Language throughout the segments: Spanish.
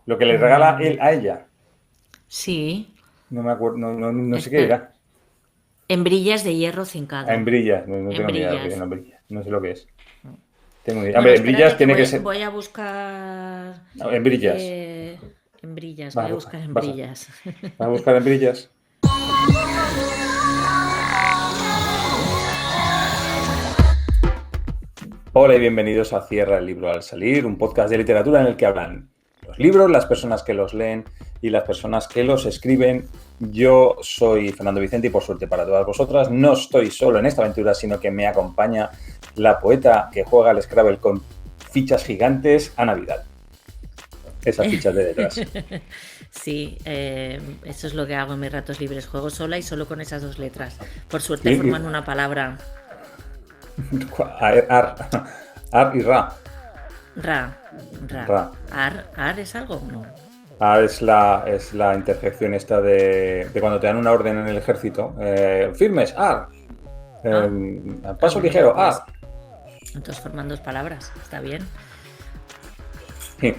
Lo que le regala él a ella. Sí, No me acuerdo, no sé qué espera, era. hembrillas de hierro cincado. En brillas, no tengo ni idea de lo que es Hembrillas. en brillas. No sé lo que es. Tengo ni idea. Bueno, Hombre, en brillas espérate que tiene que voy, ser. voy a buscar No, en brillas. eh, hembrillas, Vas voy a a buscar. buscar hembrillas. Vas a buscar en brillas. Hola y bienvenidos a Cierra el libro al salir, un podcast de literatura en el que hablan los libros, las personas que los leen y las personas que los escriben. Yo soy Fernando Vicente y por suerte para todas vosotras no estoy solo en esta aventura, sino que me acompaña la poeta que juega al Scrabble con fichas gigantes, Ana Vidal. Esas fichas de detrás. Sí, eso es lo que hago en mis ratos libres. Juego sola y solo con esas dos letras. Por suerte Sí, forman una palabra. ar, ar y ra. Ra, ra. Ra. Ar es algo? No. Ar es la interjección esta de cuando te dan una orden en el ejército. Firmes, ar. Ah, Paso mira, ligero, ar. pues entonces forman dos palabras. Está bien. Sí.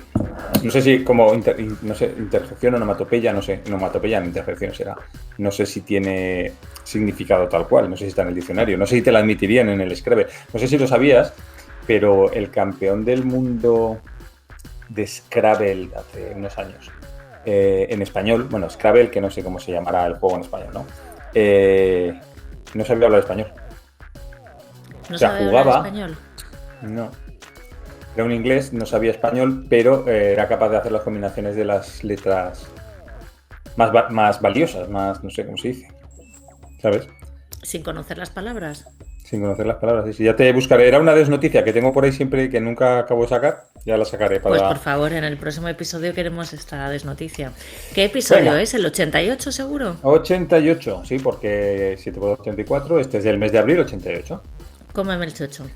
No sé si como no sé, interjección o onomatopeya, no sé, onomatopeya en interjección será. No sé si tiene significado tal cual, no sé si está en el diccionario, no sé si te la admitirían en el Scrabble. No sé si lo sabías, pero el campeón del mundo de Scrabble hace unos años, en español, bueno, Scrabble, que no sé cómo se llamará el juego en español, ¿no? No sabía hablar español. O ¿No sea, sabe hablar jugaba, español? no, era un inglés, no sabía español, pero era capaz de hacer las combinaciones de las letras más valiosas, más, no sé cómo se dice, ¿sabes? Sin conocer las palabras. Sin conocer las palabras. Sí, ya te buscaré. Era una desnoticia que tengo por ahí siempre que nunca acabo de sacar. Ya la sacaré Pues por para... favor, en el próximo episodio queremos esta desnoticia. ¿Qué episodio Venga, es? ¿El 88 seguro? 88, sí, porque 7 por 84, este es del mes de abril, 88. Cómeme el chocho.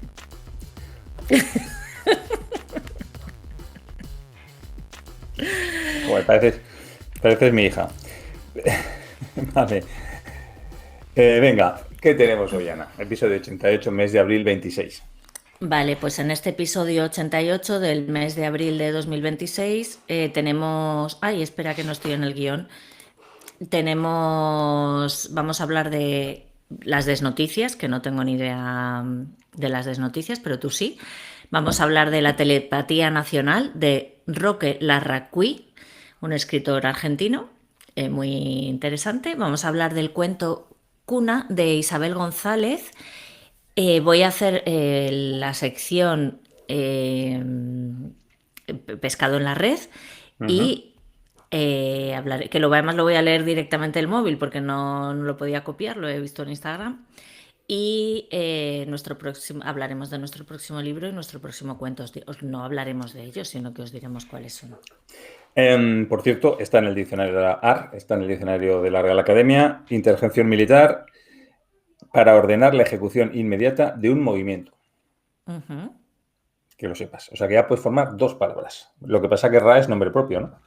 Joder, pareces mi hija. Vale. Venga, ¿qué tenemos hoy, Ana? Episodio 88, mes de abril 26. Vale, pues en este episodio 88 del mes de abril de 2026 tenemos... Ay, espera que no estoy en el guión. Vamos a hablar de las desnoticias, que no tengo ni idea de las desnoticias, pero tú sí. Vamos a hablar de la telepatía nacional de Roque Larraqui, un escritor argentino, muy interesante. Vamos a hablar del cuento Cuna de Isabel González. Voy a hacer la sección Pescado en la red Ujú. y hablaré, que además lo voy a leer directamente del móvil porque no lo podía copiar, lo he visto en Instagram. Y hablaremos de nuestro próximo libro y nuestro próximo cuento. No hablaremos de ellos, sino que os diremos cuáles son. Por cierto, está en el diccionario de la AR, está en el diccionario de la Real Academia, intervención militar para ordenar la ejecución inmediata de un movimiento. Ujú. Que lo sepas. O sea que ya puedes formar dos palabras. Lo que pasa que Ra es nombre propio, ¿no?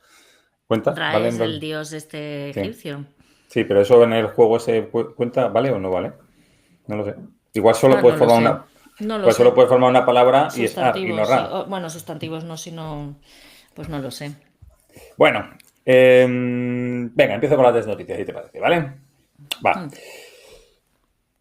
¿Cuenta? Ra ¿Valen es los...? el dios este Sí. egipcio. Sí, pero eso en el juego cuenta, ¿vale o no vale? No lo sé. Igual solo Ah, puedes no lo formar sé. una... No lo Igual solo sé. puedes formar una palabra y es ar y no Sustantivos, sí. ra. Bueno, sustantivos no, sino. Pues no lo sé. Bueno, venga, empiezo con las desnoticias, si te parece, ¿vale? Va.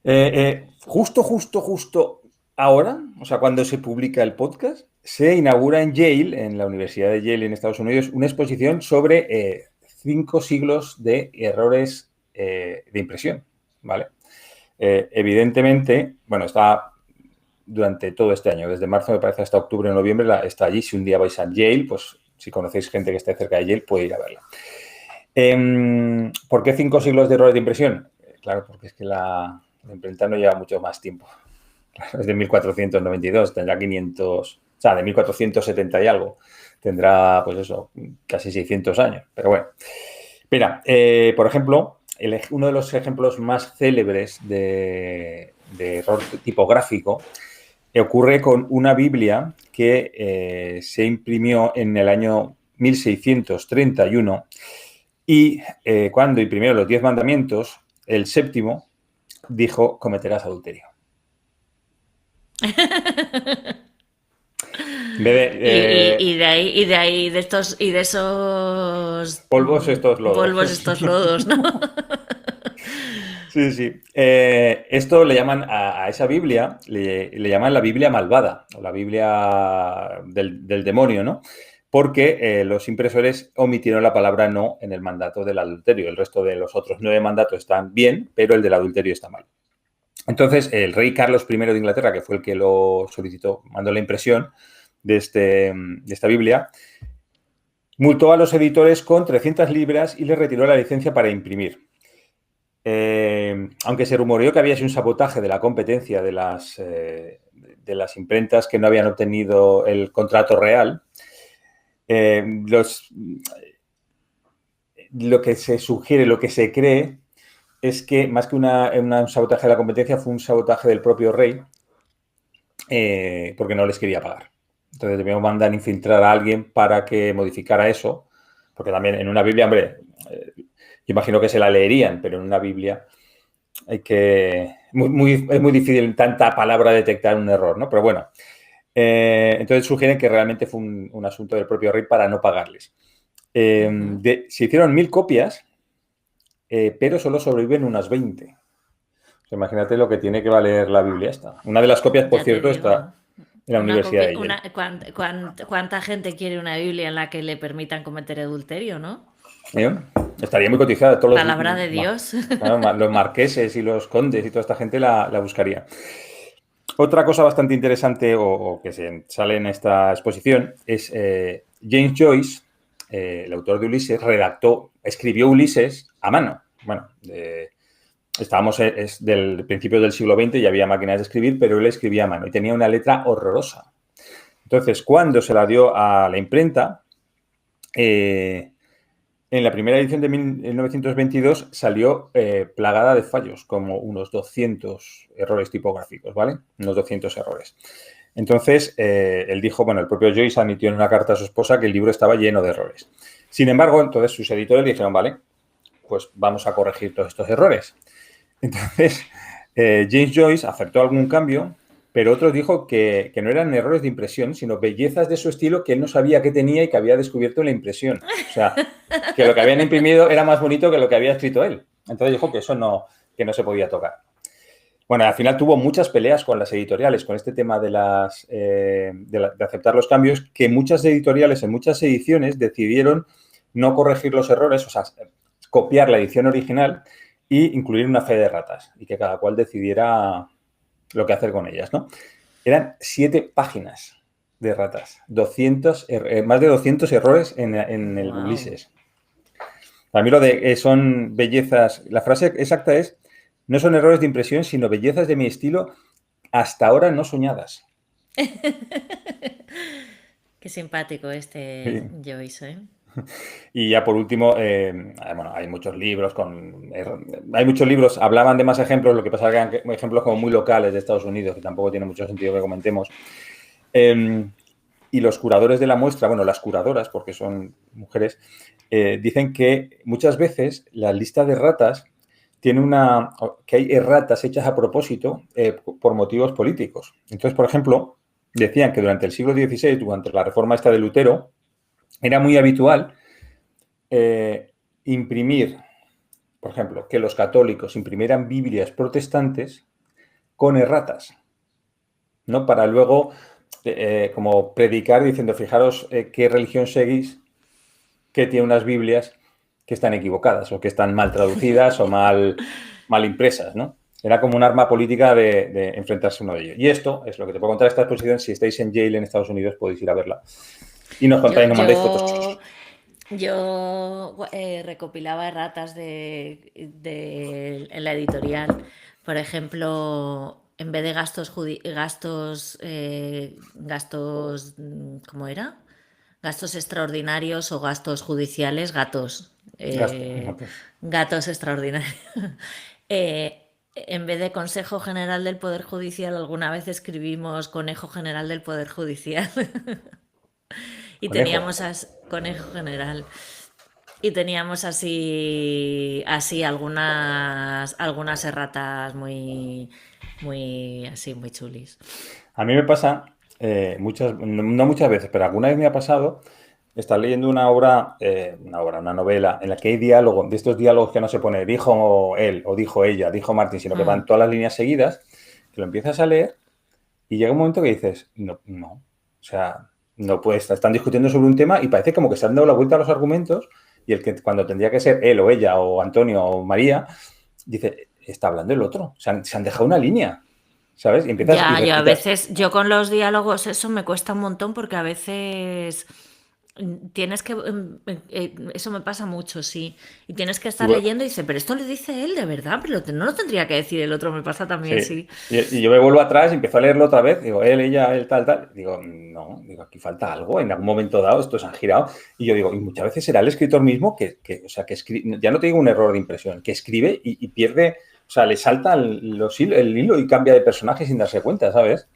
Hmm. Justo ahora, o sea, cuando se publica el podcast, se inaugura en Yale, en la Universidad de Yale en Estados Unidos, una exposición sobre 5 siglos de errores de impresión, ¿vale? Evidentemente, bueno, está durante todo este año, desde marzo me parece hasta octubre o noviembre, está allí. Si un día vais a Yale, pues si conocéis gente que esté cerca de Yale, puede ir a verla. ¿Por qué 5 siglos de errores de impresión? Claro, porque es que la imprenta no lleva mucho más tiempo. Es de 1492, tendrá 500, o sea, de 1470 y algo. Tendrá, pues eso, casi 600 años. Pero bueno. Mira, por ejemplo, uno de los ejemplos más célebres de error tipográfico ocurre con una Biblia que se imprimió en el año 1631 y cuando imprimieron los 10 mandamientos, el séptimo dijo: cometerás adulterio. En vez de De esos polvos, estos lodos. polvos, estos lodos, ¿no? Sí, sí. Esto le llaman a esa Biblia, le llaman la Biblia malvada, o la Biblia del demonio, ¿no? Porque los impresores omitieron la palabra no en el mandato del adulterio. El resto de los otros 9 mandatos están bien, pero el del adulterio está mal. Entonces, el rey Carlos I de Inglaterra, que fue el que lo solicitó, mandó la impresión de esta Biblia, multó a los editores con 300 libras y les retiró la licencia para imprimir. Aunque se rumoreó que había sido un sabotaje de la competencia de las imprentas que no habían obtenido el contrato real, lo que se sugiere, lo que se cree, es que más que un sabotaje de la competencia fue un sabotaje del propio rey, porque no les quería pagar. Entonces debíamos mandar infiltrar a alguien para que modificara eso, porque también en una Biblia, hombre, yo imagino que se la leerían, pero en una Biblia es muy difícil tanta palabra detectar un error, ¿no? Pero bueno, entonces sugieren que realmente fue un asunto del propio rey para no pagarles. Se hicieron 1000 copias, pero solo sobreviven unas 20. O sea, imagínate lo que tiene que valer la Biblia esta. Una de las copias, por Ya te cierto, digo. está en la Universidad de Yale. ¿Cuánta gente quiere una Biblia en la que le permitan cometer adulterio, no? ¿Eh? Estaría muy cotizada. Palabra de Dios. Claro, los marqueses y los condes y toda esta gente la buscaría. Otra cosa bastante interesante o que sale en esta exposición es James Joyce, el autor de Ulises, escribió Ulises a mano. Bueno, estábamos del principio del siglo XX y había máquinas de escribir, pero él escribía a mano y tenía una letra horrorosa. Entonces, cuando se la dio a la imprenta, en la primera edición de 1922 salió plagada de fallos, como unos 200 errores tipográficos, ¿vale? Unos 200 errores. Entonces, él dijo, bueno, el propio Joyce admitió en una carta a su esposa que el libro estaba lleno de errores. Sin embargo, entonces sus editores dijeron, vale, pues vamos a corregir todos estos errores. Entonces, James Joyce aceptó algún cambio, pero otros dijo que no eran errores de impresión, sino bellezas de su estilo que él no sabía que tenía y que había descubierto en la impresión. O sea, que lo que habían imprimido era más bonito que lo que había escrito él. Entonces dijo que eso que no se podía tocar. Bueno, al final tuvo muchas peleas con las editoriales, con este tema de aceptar los cambios, que muchas editoriales en muchas ediciones decidieron no corregir los errores, o sea, copiar la edición original e incluir una fe de ratas y que cada cual decidiera lo que hacer con ellas, ¿no? Eran 7 páginas de ratas, más de 200 errores en el Ulises. Para mí lo de son bellezas, la frase exacta es, no son errores de impresión, sino bellezas de mi estilo hasta ahora no soñadas. Qué simpático este Joyce, ¿eh? Y ya por último, bueno, hay muchos libros hablaban de más ejemplos, lo que pasa es que eran ejemplos como muy locales de Estados Unidos, que tampoco tiene mucho sentido que comentemos. Y los curadores de la muestra, bueno, las curadoras, porque son mujeres, dicen que muchas veces la lista de ratas tiene que hay erratas hechas a propósito por motivos políticos. Entonces, por ejemplo, decían que durante el siglo XVI, durante la reforma esta de Lutero, era muy habitual imprimir, por ejemplo, que los católicos imprimieran Biblias protestantes con erratas, ¿no? Para luego, como predicar diciendo, fijaros qué religión seguís, que tiene unas Biblias que están equivocadas o que están mal traducidas o mal impresas, ¿no? Era como un arma política de enfrentarse a uno de ellos. Y esto es lo que te puedo contar de esta exposición. Si estáis en Yale, en Estados Unidos, podéis ir a verla. Y nos contáis, nos mandéis fotos. Yo recopilaba erratas en la editorial. Por ejemplo, en vez de gastos, ¿cómo era? Gastos extraordinarios o gastos judiciales, gatos extraordinarios. En vez de Consejo General del Poder Judicial, alguna vez escribimos Conejo General del Poder Judicial. Y teníamos Conejo General. Y teníamos así algunas erratas muy chulis. A mí me pasa, no muchas veces, pero alguna vez me ha pasado estar leyendo una novela en la que hay diálogo, de estos diálogos que no se pone dijo él o dijo ella, dijo Martín, sino que van todas las líneas seguidas, que lo empiezas a leer y llega un momento que dices, no, o sea, no puedes, están discutiendo sobre un tema y parece como que se han dado la vuelta a los argumentos y el que cuando tendría que ser él o ella o Antonio o María, dice, está hablando el otro, se han dejado una línea. ¿Sabes? Y empiezas y Ya, yo a repitas. veces, yo con los diálogos eso me cuesta un montón porque a veces tienes que, eso me pasa mucho, sí, y tienes que estar leyendo y dices, pero esto lo dice él de verdad, pero no lo tendría que decir el otro, me pasa también, Sí. sí. Y yo me vuelvo atrás y empiezo a leerlo otra vez. Digo, él, ella, él, tal, tal. Digo, no, digo, aquí falta algo. En algún momento dado esto se han girado. Y yo digo, y muchas veces será el escritor mismo o sea, que escribe, ya no te digo un error de impresión, que escribe y pierde, o sea, le salta el hilo y cambia de personaje sin darse cuenta, ¿sabes?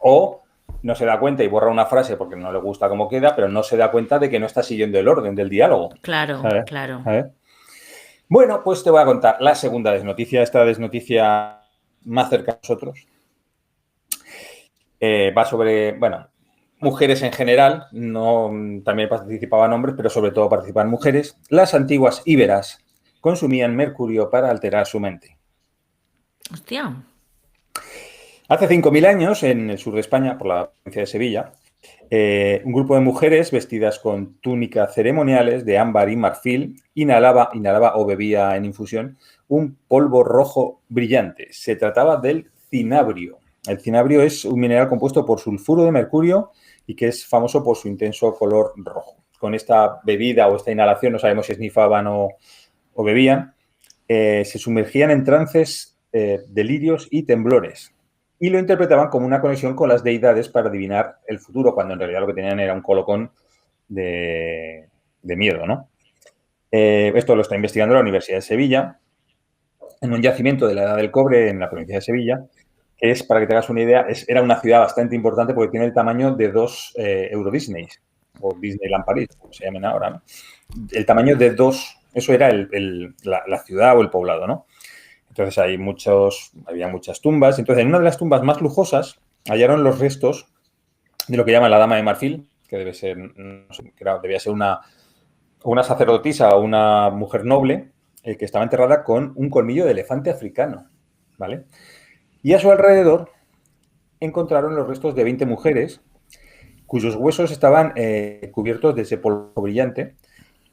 O no se da cuenta y borra una frase porque no le gusta cómo queda, pero no se da cuenta de que no está siguiendo el orden del diálogo. Claro, ¿Sabes? claro. ¿Sabes? Bueno, pues te voy a contar la segunda desnoticia, esta desnoticia más cerca de nosotros. Va sobre, bueno, mujeres en general, no, también participaban hombres, pero sobre todo participan mujeres. Las antiguas íberas consumían mercurio para alterar su mente. Hostia. Hace 5.000 años, en el sur de España, por la provincia de Sevilla, un grupo de mujeres vestidas con túnicas ceremoniales de ámbar y marfil inhalaba o bebía en infusión un polvo rojo brillante. Se trataba del cinabrio. El cinabrio es un mineral compuesto por sulfuro de mercurio y que es famoso por su intenso color rojo. Con esta bebida o esta inhalación, no sabemos si esnifaban o bebían, se sumergían en trances, delirios y temblores. Y lo interpretaban como una conexión con las deidades para adivinar el futuro, cuando en realidad lo que tenían era un colocón de miedo, ¿no? Esto lo está investigando la Universidad de Sevilla, en un yacimiento de la Edad del Cobre en la provincia de Sevilla, que es, para que te hagas una idea, era una ciudad bastante importante porque tiene el tamaño de 2 Euro Disneys, o Disneyland París, como se llamen ahora, ¿no? El tamaño de 2, eso era la ciudad o el poblado, ¿no? Entonces había muchas tumbas. Entonces, en una de las tumbas más lujosas hallaron los restos de lo que llaman la Dama de Marfil, que debe ser, no sé, debía ser una sacerdotisa o una mujer noble, que estaba enterrada con un colmillo de elefante africano, ¿vale? Y a su alrededor encontraron los restos de 20 mujeres cuyos huesos estaban cubiertos de ese polvo brillante,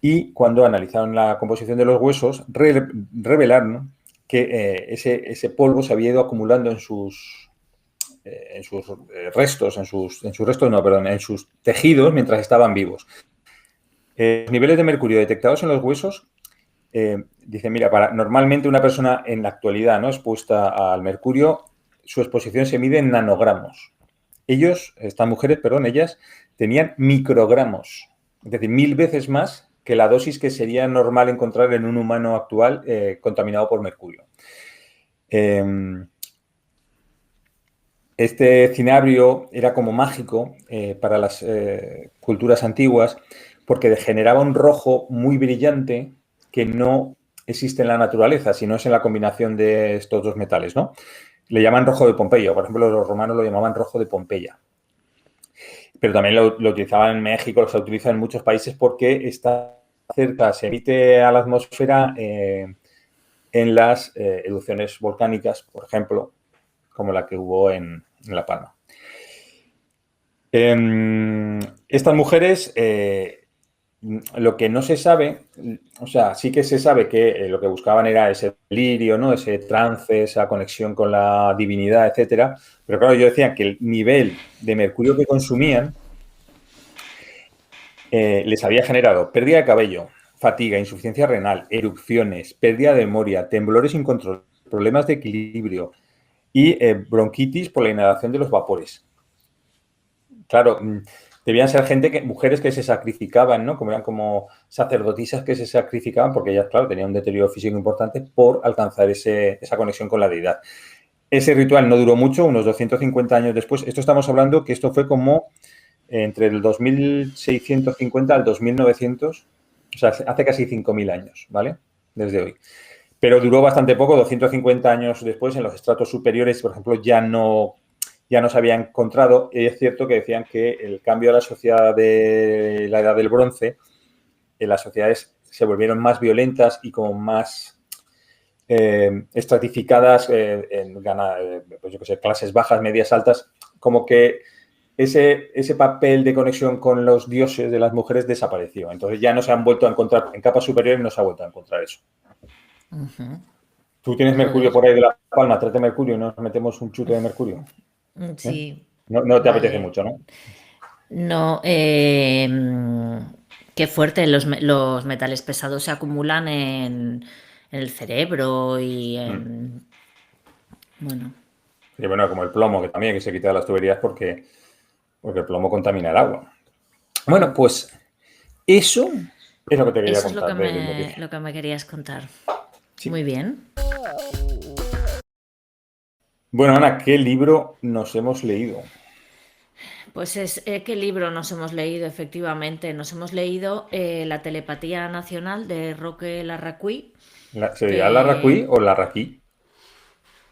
y cuando analizaron la composición de los huesos revelaron que ese polvo se había ido acumulando en sus restos, en sus tejidos mientras estaban vivos. Los niveles de mercurio detectados en los huesos, dice, mira, normalmente una persona en la actualidad, ¿no?, expuesta al mercurio, su exposición se mide en nanogramos. Estas mujeres, ellas tenían microgramos, es decir, 1000 veces más que la dosis que sería normal encontrar en un humano actual contaminado por mercurio. Este cinabrio era como mágico para las culturas antiguas porque generaba un rojo muy brillante que no existe en la naturaleza, sino es en la combinación de estos dos metales, ¿no? Le llaman rojo de Pompeya, por ejemplo, los romanos lo llamaban rojo de Pompeya. Pero también lo utilizaban en México, se utiliza en muchos países porque está cerca, se emite a la atmósfera en las erupciones volcánicas, por ejemplo, como la que hubo en La Palma. Estas mujeres, lo que no se sabe, o sea, sí que se sabe que lo que buscaban era ese delirio, ¿no?, ese trance, esa conexión con la divinidad, etcétera. Pero claro, yo decía que el nivel de mercurio que consumían les había generado pérdida de cabello, fatiga, insuficiencia renal, erupciones, pérdida de memoria, temblores incontrolables, problemas de equilibrio y bronquitis por la inhalación de los vapores. Claro, debían ser mujeres que se sacrificaban, ¿no? Eran como sacerdotisas que se sacrificaban porque ellas, claro, tenían un deterioro físico importante por alcanzar esa conexión con la deidad. Ese ritual no duró mucho, unos 250 años después. Esto estamos hablando que esto fue como entre el 2650 al 2900, o sea, hace casi 5.000 años, ¿vale? Desde hoy. Pero duró bastante poco, 250 años después, en los estratos superiores, por ejemplo, ya no ya no se había encontrado. Y es cierto que decían que el cambio de la sociedad de la Edad del Bronce, las sociedades se volvieron más violentas y como más estratificadas en pues yo qué sé, clases bajas, medias, altas, como que ese papel de conexión con los dioses de las mujeres desapareció. Entonces ya no se han vuelto a encontrar, en capas superiores no se ha vuelto a encontrar eso. Tú tienes mercurio Joder. por ahí de La Palma, tráete mercurio y nos metemos un chute de mercurio. Sí, No te apetece vale. mucho, ¿no? No, qué fuerte, los metales pesados se acumulan en el cerebro y bueno, Y bueno, como el plomo, que también hay que se quita de las tuberías porque el plomo contamina el agua. Bueno, pues eso es lo que te quería eso es contar del noticia. lo que me querías contar. Sí. Muy bien. Bueno, Ana, ¿qué libro nos hemos leído? Pues ¿qué libro nos hemos leído? Efectivamente, nos hemos leído La telepatía nacional de Roque Larraqui, ¿Se dirá Larraqui que... o Larraquí?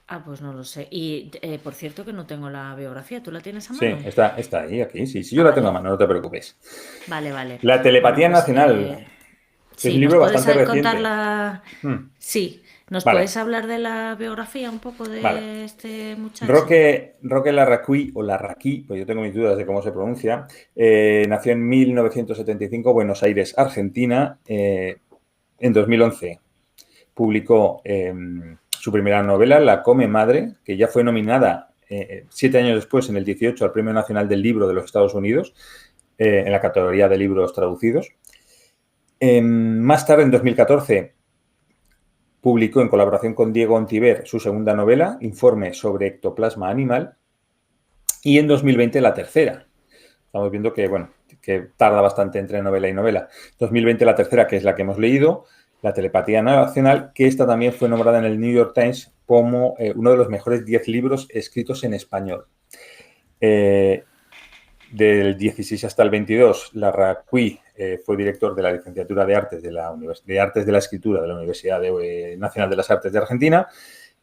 Ah, pues no lo sé. Y por cierto que no tengo la biografía, ¿tú la tienes a Sí, mano? está ahí, aquí. Sí, sí, yo Ah, la tengo a vale, mano, no te preocupes. vale, vale. La Bueno, telepatía pues nacional, que es un sí, ¿nos libro puedes bastante contar reciente. la... Sí, ¿nos Vale, puedes hablar de la biografía un poco vale. de este muchacho? Roque Larraqui o Larraquí, pues yo tengo mis dudas de cómo se pronuncia, nació en 1975, Buenos Aires, Argentina. En 2011 publicó su primera novela, La Come Madre, que ya fue nominada 7 años después, en el 18, al Premio Nacional del Libro de los Estados Unidos, en la categoría de libros traducidos. Más tarde, en 2014, publicó en colaboración con Diego Ontiver su segunda novela, Informe sobre ectoplasma animal, y en 2020 la tercera. Estamos viendo que, bueno, que tarda bastante entre novela y novela. 2020 la tercera, que es la que hemos leído, La telepatía nacional, que esta también fue nombrada en el New York Times como uno de los mejores 10 libros escritos en español. Del 16 hasta el 22, Larraqui fue director de la licenciatura de Artes de Artes de la Escritura de la Universidad Nacional de las Artes de Argentina,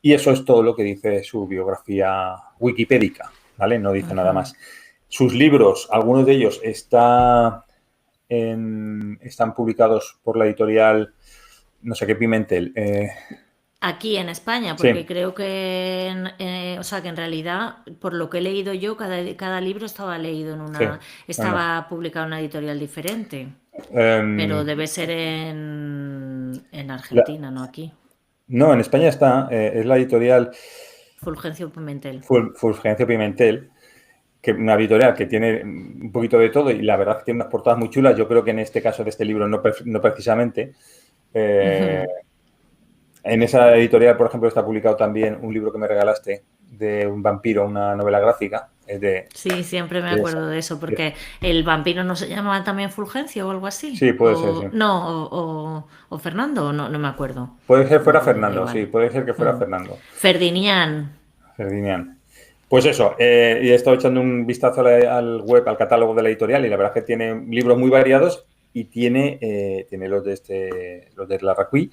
y eso es todo lo que dice su biografía wikipédica, ¿vale? No dice nada más. Sus libros, algunos de ellos están publicados por la editorial, no sé qué, Pimentel. Aquí en España, porque Sí, creo que, o sea, que en realidad, por lo que he leído yo, cada libro estaba leído sí. No, no. estaba publicado en una editorial diferente, pero debe ser en La, Argentina, no aquí. no, en España está, es la editorial Fulgencio Pimentel. Fulgencio Pimentel, que una editorial que tiene un poquito de todo y la verdad que tiene unas portadas muy chulas. Yo creo que en este caso de este libro no precisamente. Eh, en esa editorial, por ejemplo, está publicado también un libro que me regalaste de un vampiro, una novela gráfica. Es Sí, siempre me de esa. acuerdo de eso, porque el vampiro no se llamaba también Fulgencio o algo así. Sí, puede ser, sí. O no, o Fernando, no, no me acuerdo. Puede ser fuera Bueno, da Fernando, sí, igual. puede ser que fuera Fernando. Ferdinand. Ferdinand. Pues eso, y he estado echando un vistazo al web, al catálogo de la editorial, y la verdad es que tiene libros muy variados y tiene los de Larraqui,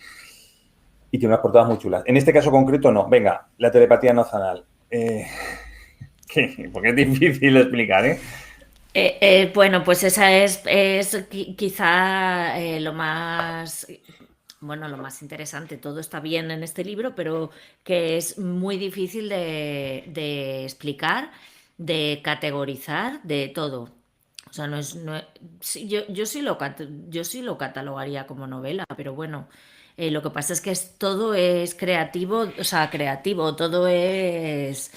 y tiene unas portadas muy chulas. En este caso concreto, no. Venga, la telepatía nacional. Porque es difícil explicar, ¿eh? Bueno, pues esa es quizá lo más, bueno, lo más interesante. Todo está bien en este libro, pero que es muy difícil de explicar, de categorizar, de todo. O sea, sí, yo sí lo catalogaría como novela, pero bueno, lo que pasa es que todo es creativo, o sea, creativo, todo es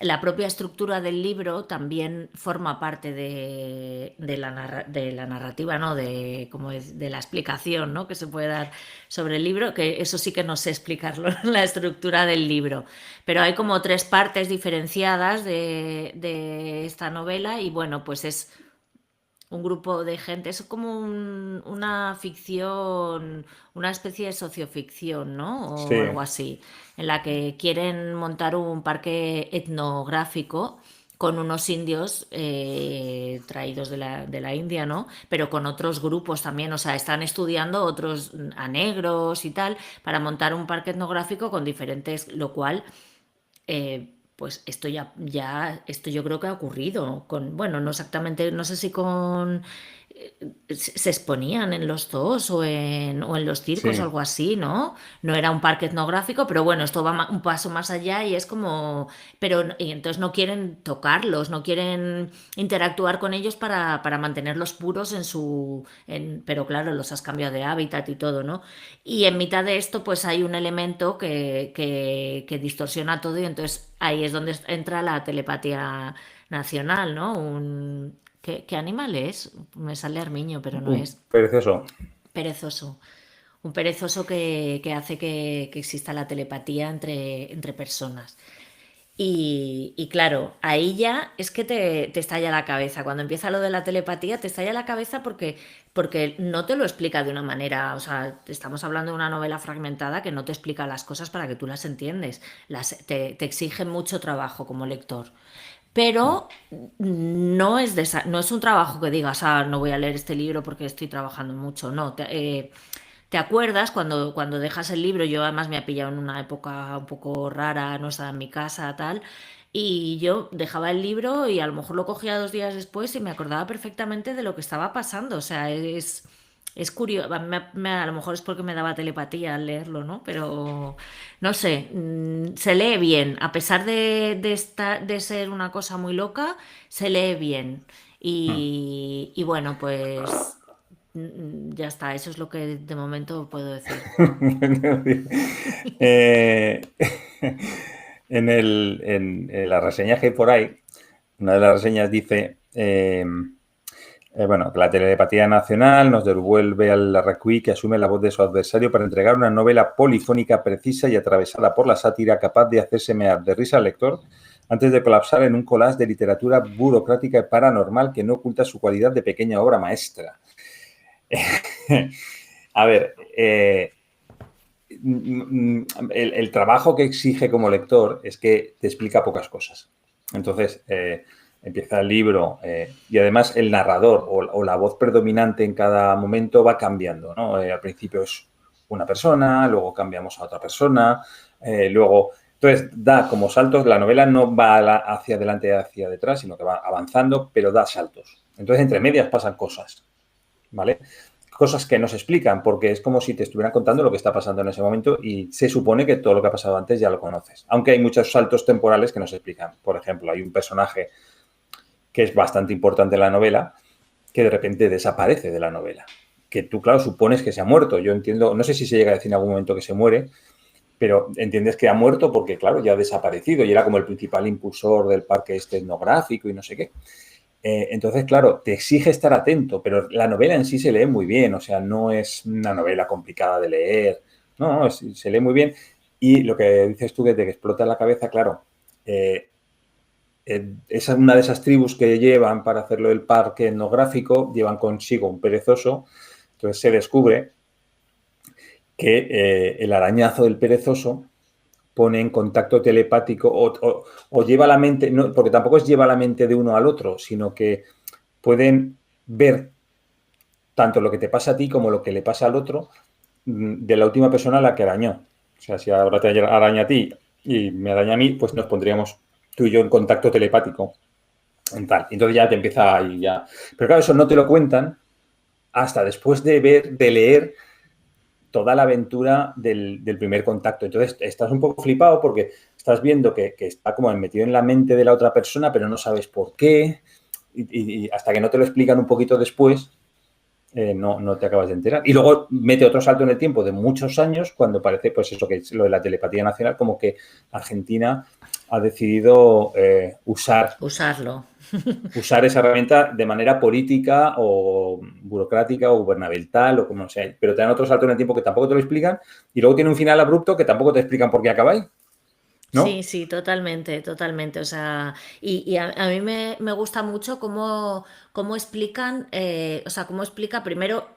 la propia estructura del libro también forma parte de la narrativa, ¿no? De la explicación, ¿no? Que se puede dar sobre el libro, que eso sí que no sé explicarlo, la estructura del libro. Pero hay como tres partes diferenciadas de esta novela y bueno, pues es un grupo de gente, es como una ficción, una especie de socioficción, ¿no? Sí. O algo así, en la que quieren montar un parque etnográfico con unos indios traídos de la India, ¿no? Pero con otros grupos también, o sea, están estudiando otros a negros y tal, para montar un parque etnográfico con diferentes, lo cual pues esto yo creo que ha ocurrido con, bueno, no exactamente, no sé si con se exponían en los zoos o en los circos o Sí. algo así, ¿no? No era un parque etnográfico, pero bueno, esto va un paso más allá y es como, y entonces no quieren tocarlos, no quieren interactuar con ellos para mantenerlos puros pero claro, los has cambiado de hábitat y todo, ¿no? Y en mitad de esto, pues hay un elemento que distorsiona todo y entonces ahí es donde entra la telepatía nacional, ¿no? ¿Qué animal es? Me sale armiño, pero no Un es. perezoso. Perezoso. Un perezoso que hace que exista la telepatía entre personas. Y claro, ahí ya es que te estalla la cabeza. Cuando empieza lo de la telepatía, te estalla la cabeza porque no te lo explica de una manera. O sea, estamos hablando de una novela fragmentada que no te explica las cosas para que tú las entiendes. Te exige mucho trabajo como lector. Pero no es un trabajo que digas, no voy a leer este libro porque estoy trabajando mucho. No, te acuerdas cuando dejas el libro. Yo además me ha pillado en una época un poco rara, no estaba en mi casa, tal. Y yo dejaba el libro y a lo mejor lo cogía 2 días después y me acordaba perfectamente de lo que estaba pasando. O sea, es curioso. A lo mejor es porque me daba telepatía al leerlo, ¿no? Pero no sé, se lee bien. A pesar de ser una cosa muy loca, se lee bien. Y bueno, pues ya está. Eso es lo que de momento puedo decir. Eh, en la reseña que hay por ahí, una de las reseñas dice, bueno, que la telepatía nacional nos devuelve al Larraqui que asume la voz de su adversario para entregar una novela polifónica precisa y atravesada por la sátira capaz de hacerse mear de risa al lector antes de colapsar en un collage de literatura burocrática y paranormal que no oculta su cualidad de pequeña obra maestra. A ver, el trabajo que exige como lector es que te explica pocas cosas. Entonces, empieza el libro y además el narrador o la voz predominante en cada momento va cambiando, ¿no? Al principio es una persona, luego cambiamos a otra persona, luego... Entonces, da como saltos, la novela no va hacia adelante y hacia detrás, sino que va avanzando, pero da saltos. Entonces, entre medias pasan cosas, ¿vale? Cosas que no se explican, porque es como si te estuvieran contando lo que está pasando en ese momento y se supone que todo lo que ha pasado antes ya lo conoces. Aunque hay muchos saltos temporales que no se explican. Por ejemplo, hay un personaje que es bastante importante en la novela que de repente desaparece de la novela. Que tú, claro, supones que se ha muerto. Yo entiendo, no sé si se llega a decir en algún momento que se muere, pero entiendes que ha muerto porque, claro, ya ha desaparecido y era como el principal impulsor del parque etnográfico y no sé qué. Entonces, claro, te exige estar atento, pero la novela en sí se lee muy bien, o sea, no es una novela complicada de leer, no, se lee muy bien. Y lo que dices tú, que te explota la cabeza, claro, es una de esas tribus que llevan para hacerlo del parque etnográfico, llevan consigo un perezoso, entonces se descubre que el arañazo del perezoso pone en contacto telepático o lleva la mente, no, porque tampoco es lleva la mente de uno al otro, sino que pueden ver tanto lo que te pasa a ti como lo que le pasa al otro de la última persona a la que arañó. O sea, si ahora te araña a ti y me araña a mí, pues nos pondríamos tú y yo en contacto telepático. En tal. Entonces ya te empieza ahí ya. Pero claro, eso no te lo cuentan hasta después de leer toda la aventura del primer contacto. Entonces estás un poco flipado porque estás viendo que está como metido en la mente de la otra persona, pero no sabes por qué. Y hasta que no te lo explican un poquito después, no te acabas de enterar. Y luego mete otro salto en el tiempo de muchos años cuando parece, pues eso, que es lo de la telepatía nacional, como que Argentina ha decidido Usarlo. usar esa herramienta de manera política o burocrática o gubernamental o como sea. Pero te dan otro salto en el tiempo que tampoco te lo explican y luego tiene un final abrupto que tampoco te explican por qué acabáis, ¿no? Sí, sí, totalmente, totalmente. O sea, y a mí me gusta mucho cómo explican, o sea, cómo explica primero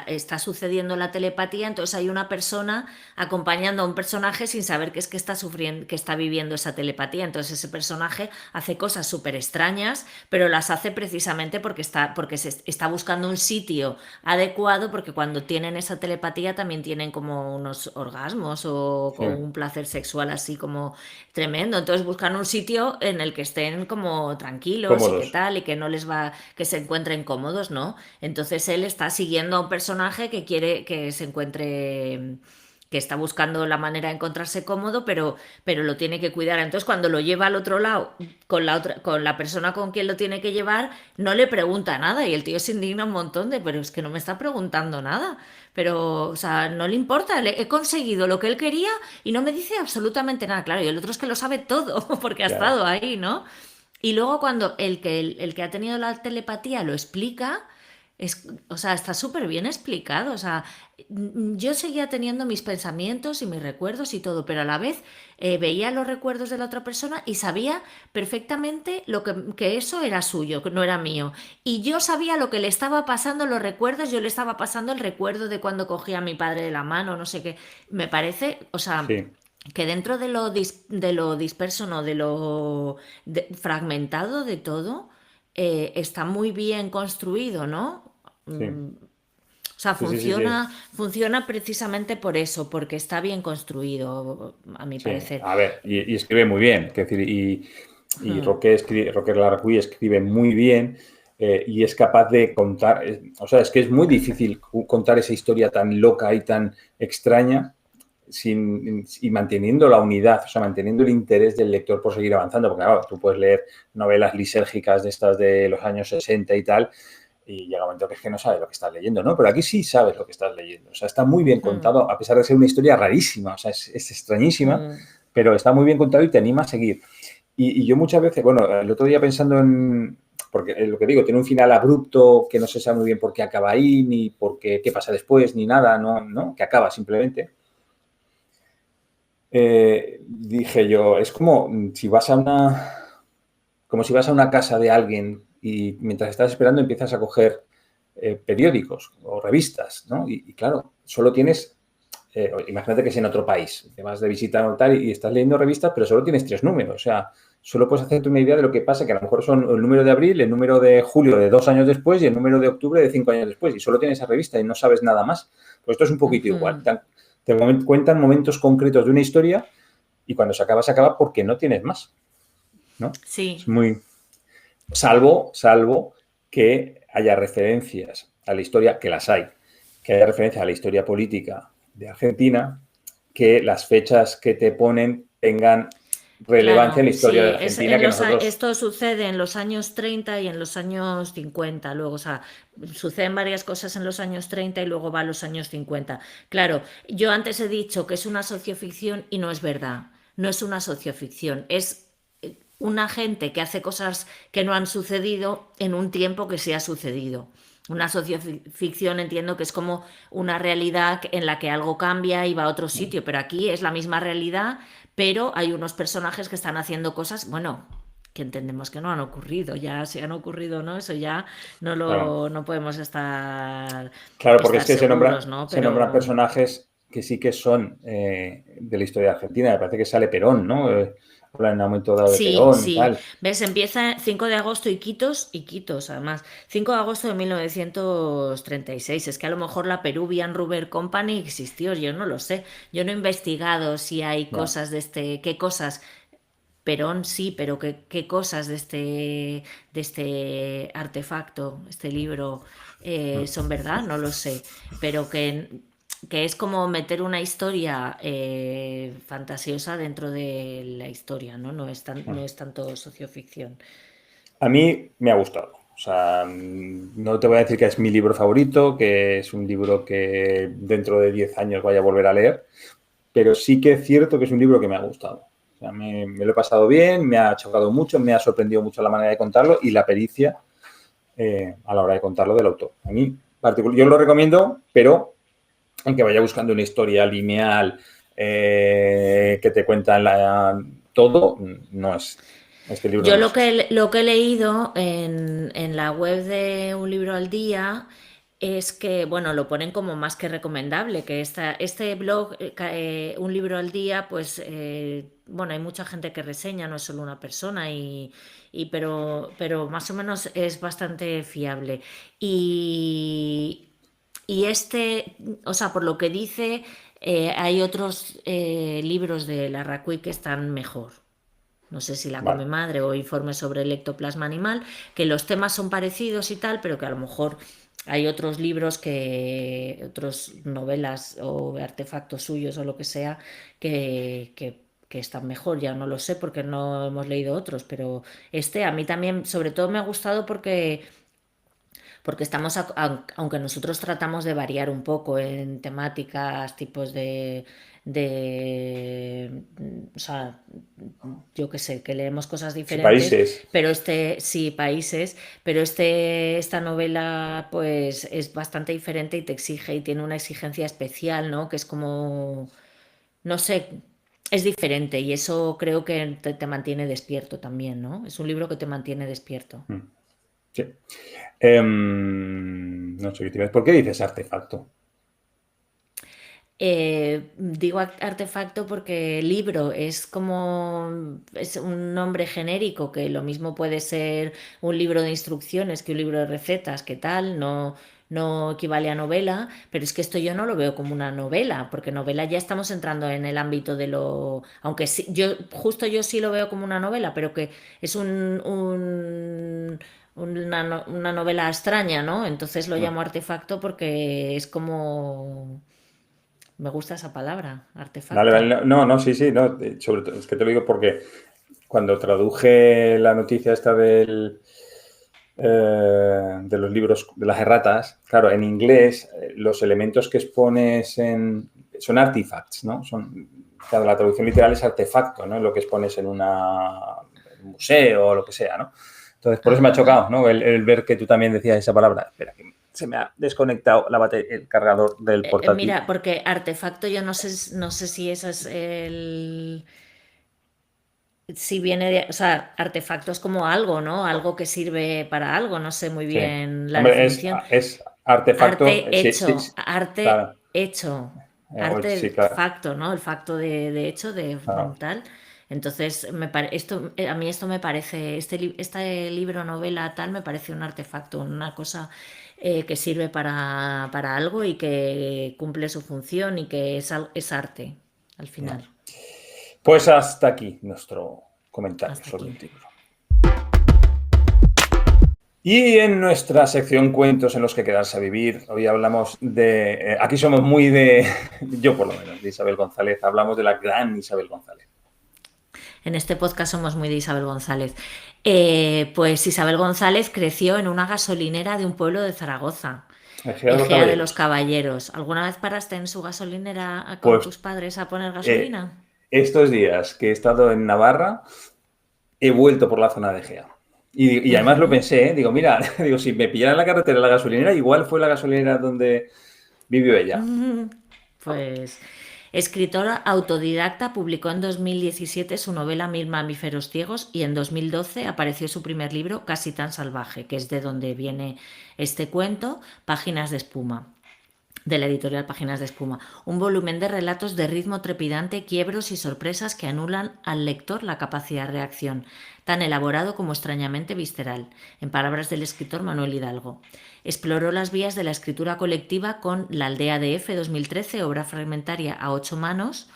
está sucediendo la telepatía, entonces hay una persona acompañando a un personaje sin saber que es que está sufriendo, que está viviendo esa telepatía. Entonces ese personaje hace cosas súper extrañas, pero las hace precisamente porque se está buscando un sitio adecuado, porque cuando tienen esa telepatía también tienen como unos orgasmos o Sí. un placer sexual así como como tremendo. Entonces buscan un sitio en el que estén como tranquilos y que Cómodos. tal, y que no les va, que se encuentren cómodos, ¿no? Entonces él está siguiendo a un personaje que quiere que se encuentre, que está buscando la manera de encontrarse cómodo, pero lo tiene que cuidar. Entonces, cuando lo lleva al otro lado, con la persona con quien lo tiene que llevar, no le pregunta nada. Y el tío se indigna un montón de, pero es que no me está preguntando nada. Pero, o sea, no le importa, he conseguido lo que él quería y no me dice absolutamente nada. Claro, y el otro es que lo sabe todo, porque ha Claro. estado ahí, ¿no? Y luego cuando el que ha tenido la telepatía lo explica, o sea, está súper bien explicado. O sea, yo seguía teniendo mis pensamientos y mis recuerdos y todo, pero a la vez veía los recuerdos de la otra persona y sabía perfectamente que eso era suyo, que no era mío. Y yo sabía lo que le estaba pasando, los recuerdos, yo le estaba pasando el recuerdo de cuando cogía a mi padre de la mano, no sé qué. Me parece, o sea, Sí, que dentro de lo disperso, no, de lo fragmentado de todo, está muy bien construido, ¿no? sí. O sea, Sí, sí, sí, sí. funciona precisamente por eso, porque está bien construido, a mi Sí, parecer. a ver, y escribe muy bien. Es decir, y Hmm. Roque Larraqui escribe muy bien y es capaz de contar. O sea, es que es muy difícil contar esa historia tan loca y tan extraña y manteniendo la unidad, o sea, manteniendo el interés del lector por seguir avanzando. Porque, claro, tú puedes leer novelas lisérgicas de estas de los años 60 y tal, y llega un momento que es que no sabes lo que estás leyendo, ¿no? Pero aquí sí sabes lo que estás leyendo. O sea, está muy bien Hmm. contado, a pesar de ser una historia rarísima, o sea, es extrañísima, Hmm. pero está muy bien contado y te anima a seguir. Y yo muchas veces, bueno, el otro día pensando en, porque lo que digo, tiene un final abrupto que no se sabe muy bien por qué acaba ahí, ni por qué, qué pasa después, ni nada, no, que acaba simplemente. Dije yo, es como si vas a como si vas a una casa de alguien y mientras estás esperando empiezas a coger periódicos o revistas, ¿no? Y claro, solo tienes, imagínate que es en otro país, te vas de visita o tal y estás leyendo revistas, pero solo tienes tres números, o sea, solo puedes hacerte una idea de lo que pasa, que a lo mejor son el número de abril, el número de julio de 2 años después y el número de octubre de 5 años después, y solo tienes esa revista y no sabes nada más. Pues esto es un poquito igual. Ujú. Te cuentan momentos concretos de una historia y cuando se acaba porque no tienes más, ¿no? Es Sí. muy, salvo que haya referencias a la historia, que las hay, que haya referencias a la historia política de Argentina, que las fechas que te ponen tengan relevancia en Claro, la historia de sí, Argentina que nosotros... esto sucede en los años 30 y en los años 50 luego, o sea, suceden varias cosas en los años 30 y luego va a los años 50. Claro, yo antes he dicho que es una socioficción y no es verdad, no es una socioficción, es una gente que hace cosas que no han sucedido en un tiempo que sí ha sucedido. Una socioficción entiendo que es como una realidad en la que algo cambia y va a otro sitio, pero aquí es la misma realidad, pero hay unos personajes que están haciendo cosas, bueno, que entendemos que no han ocurrido, ya si han ocurrido o no, eso ya Claro, no podemos claro, porque es estar que seguros, ¿no? se nombran Pero personajes que sí que son de la historia de Argentina. Me parece que sale Perón, ¿no? Hablan en un momento dado de sí, Perón y sí. tal. ¿Ves? Empieza 5 de agosto y Quitos, además. 5 de agosto de 1936. Es que a lo mejor la Peruvian Rubber Company existió, yo no lo sé. Yo no he investigado si hay Ya. cosas de este, qué cosas. Perón sí, pero qué cosas de este artefacto, este libro, son verdad, no lo sé. Pero que es como meter una historia fantasiosa dentro de la historia, ¿no? No es tanto socioficción. A mí me ha gustado. O sea, no te voy a decir que es mi libro favorito, que es un libro que dentro de 10 años vaya a volver a leer, pero sí que es cierto que es un libro que me ha gustado. O sea, me lo he pasado bien, me ha chocado mucho, me ha sorprendido mucho la manera de contarlo y la pericia a la hora de contarlo del autor. A mí, yo lo recomiendo, pero aunque vaya buscando una historia lineal que te cuenta todo, no es. Este libro Yo no es eso. lo que he leído en la web de Un Libro al Día es que, bueno, lo ponen como más que recomendable, que este blog, Un Libro al Día, pues, bueno, hay mucha gente que reseña, no es solo una persona, pero más o menos es bastante fiable. Y, y este, o sea, por lo que dice, Hay otros libros de Larraqui que están mejor. No sé si La come Vale. madre o Informe sobre el ectoplasma animal, que los temas son parecidos y tal, pero que a lo mejor hay otros libros otras novelas o artefactos suyos o lo que sea, que están mejor. Ya no lo sé porque no hemos leído otros, pero este a mí también, sobre todo me ha gustado porque estamos, aunque nosotros tratamos de variar un poco en temáticas, tipos o sea, yo qué sé, que leemos cosas Sí, diferentes, países. pero sí, países, pero esta novela pues es bastante diferente y te exige y tiene una exigencia especial, ¿no? Que es como, no sé, es diferente y eso creo que te mantiene despierto también, ¿no? Es un libro que te mantiene despierto. Mm, sí. No sé qué te iba a decir. ¿Por qué dices artefacto? Digo artefacto porque libro es un nombre genérico que lo mismo puede ser un libro de instrucciones que un libro de recetas, que tal, no equivale a novela, pero es que esto yo no lo veo como una novela, porque novela ya estamos entrando en el ámbito de aunque sí, yo sí lo veo como una novela, pero que es una novela extraña, ¿no? Entonces lo Mm. llamo artefacto porque es como me gusta esa palabra, Vale, artefacto. vale. No, no, sí, sí, no. Sobre todo, es que te lo digo porque cuando traduje la noticia esta de los libros, de las erratas, claro, en inglés los elementos que expones son artifacts, ¿no? Claro, la traducción literal es artefacto, ¿no? Lo que expones en un museo o lo que sea, ¿no? Entonces, por eso me ha Ajá. chocado, ¿no? El ver que tú también decías esa palabra. Espera, que se me ha desconectado el cargador del portátil. Mira, porque artefacto yo no sé si eso es si viene o sea, artefacto es como algo, ¿no? Algo que sirve para algo, no sé muy Sí. bien la Hombre, definición. es artefacto, Arte sí, sí, hecho, sí, arte claro. hecho, Sí, arte claro, facto, ¿no? El facto de hecho, de claro. tal. Entonces, a mí esto me parece, este libro, novela, tal, me parece un artefacto, una cosa que sirve para algo y que cumple su función y que es arte, al Vale. final. Pues hasta aquí nuestro comentario Hasta sobre aquí. el título. Y en nuestra sección Cuentos en los que quedarse a vivir, hoy hablamos aquí somos muy yo por lo menos, de Isabel González, hablamos de la gran Isabel González. En este podcast somos muy de Isabel González. Pues Isabel González creció en una gasolinera de un pueblo de Zaragoza, Ejea de los Egea de los Caballeros. Caballeros. ¿Alguna vez paraste en su gasolinera con Pues tus padres a poner eh, gasolina? estos días que he estado en Navarra, he vuelto por la zona de Egea. Y además lo Ujú. pensé, digo, mira, digo, si me pillara en la carretera la gasolinera, igual fue la gasolinera donde vivió ella. Pues escritora autodidacta, publicó en 2017 su novela Mil mamíferos ciegos y en 2012 apareció su primer libro Casi tan salvaje, que es de donde viene este cuento, Páginas de espuma, de la editorial Páginas de Espuma, un volumen de relatos de ritmo trepidante, quiebros y sorpresas que anulan al lector la capacidad de reacción, tan elaborado como extrañamente visceral, en palabras del escritor Manuel Hidalgo. Exploró las vías de la escritura colectiva con La aldea de F 2013, obra fragmentaria a ocho manos,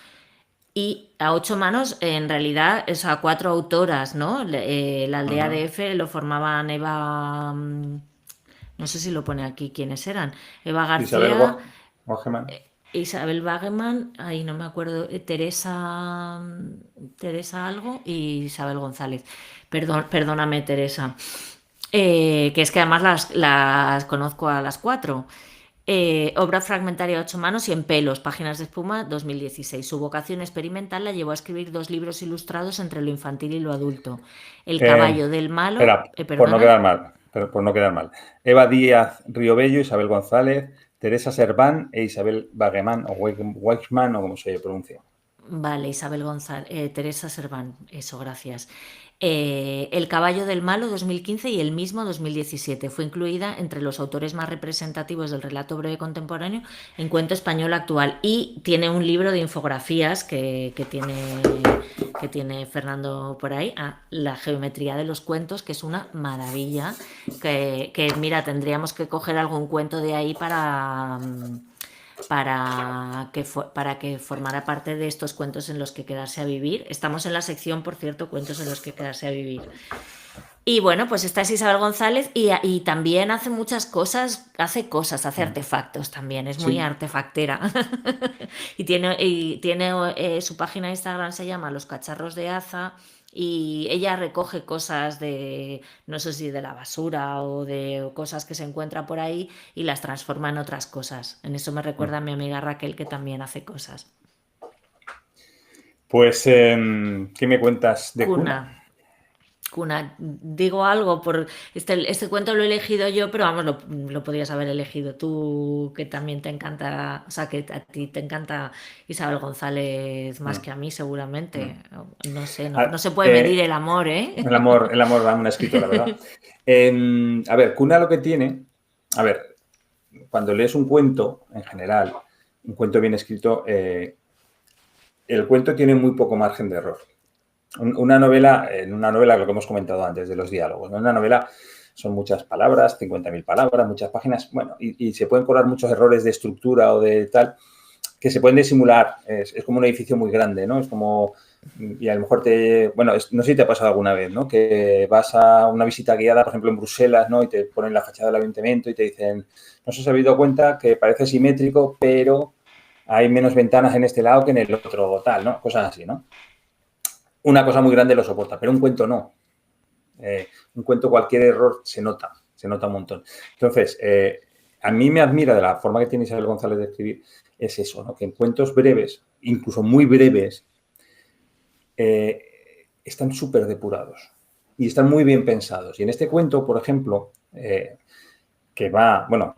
y a ocho manos, en realidad, o sea, cuatro autoras, ¿no? La aldea de Ajá. F lo formaban Eva, no sé si lo pone aquí quiénes eran, Eva Isabel García, Wageman. Isabel Wageman, ahí no me acuerdo, Teresa algo y Isabel González. Perdóname, Teresa. Que es que además las conozco a las cuatro. Obra fragmentaria a ocho manos y en pelos, Páginas de espuma, 2016. Su vocación experimental la llevó a escribir dos libros ilustrados entre lo infantil y lo adulto. El caballo del malo, Espera, por no perdona, quedar mal, por no quedar mal. Eva Díaz Riobello, Isabel González, Teresa Serván e Isabel Wageman o Weichman o como se pronuncia. vale, Isabel González, Teresa Serván, eso, gracias. El caballo del malo 2015 y el mismo 2017. Fue incluida entre los autores más representativos del relato breve contemporáneo en cuento español actual y tiene un libro de infografías que tiene Fernando por ahí, La geometría de los cuentos, que es una maravilla, que mira, tendríamos que coger algún cuento de ahí para que formara parte de estos cuentos en los que quedarse a vivir. Estamos en la sección, por cierto, cuentos en los que quedarse a vivir. Y bueno, pues esta es Isabel González y también hace muchas cosas, hace artefactos también, es muy Sí, artefactera. Y tiene su página de Instagram se llama Los Cacharros de Aza y ella recoge cosas de, no sé si de la basura o de cosas que se encuentra por ahí y las transforma en otras cosas. En eso me recuerda a mi amiga Raquel que también hace cosas. pues, ¿qué me cuentas de Cuna. Cuna? Cuna, digo algo por este cuento lo he elegido yo, pero vamos, lo podrías haber elegido tú, que también te encanta, o sea, que a ti te encanta Isabel González más Mm, que a mí, seguramente. mm. No sé, no Ah, se puede medir el amor, ¿eh? el amor a una escritora, ¿verdad? A ver, Cuna lo que tiene, a ver, cuando lees un cuento, en general, un cuento bien escrito, el cuento tiene muy poco margen de error. En una novela, lo que hemos comentado antes de los diálogos, ¿no? En una novela son muchas palabras, 50.000 palabras, muchas páginas, bueno, y se pueden colar muchos errores de estructura o de tal que se pueden disimular. Es como un edificio muy grande, ¿no? Es como, y a lo mejor bueno, no sé si te ha pasado alguna vez, ¿no? Que vas a una visita guiada, por ejemplo, en Bruselas, ¿no? Y te ponen la fachada del ayuntamiento y te dicen, no se os habéis dado cuenta que parece simétrico, pero hay menos ventanas en este lado que en el otro, tal, ¿no? Cosas así, ¿no? Una cosa muy grande lo soporta, pero un cuento no. Un cuento, cualquier error se nota un montón. Entonces, a mí me admira de la forma que tiene Isabel González de escribir, es eso, ¿no? Que en cuentos breves, incluso muy breves, están súper depurados y están muy bien pensados. Y en este cuento, por ejemplo, que va, bueno,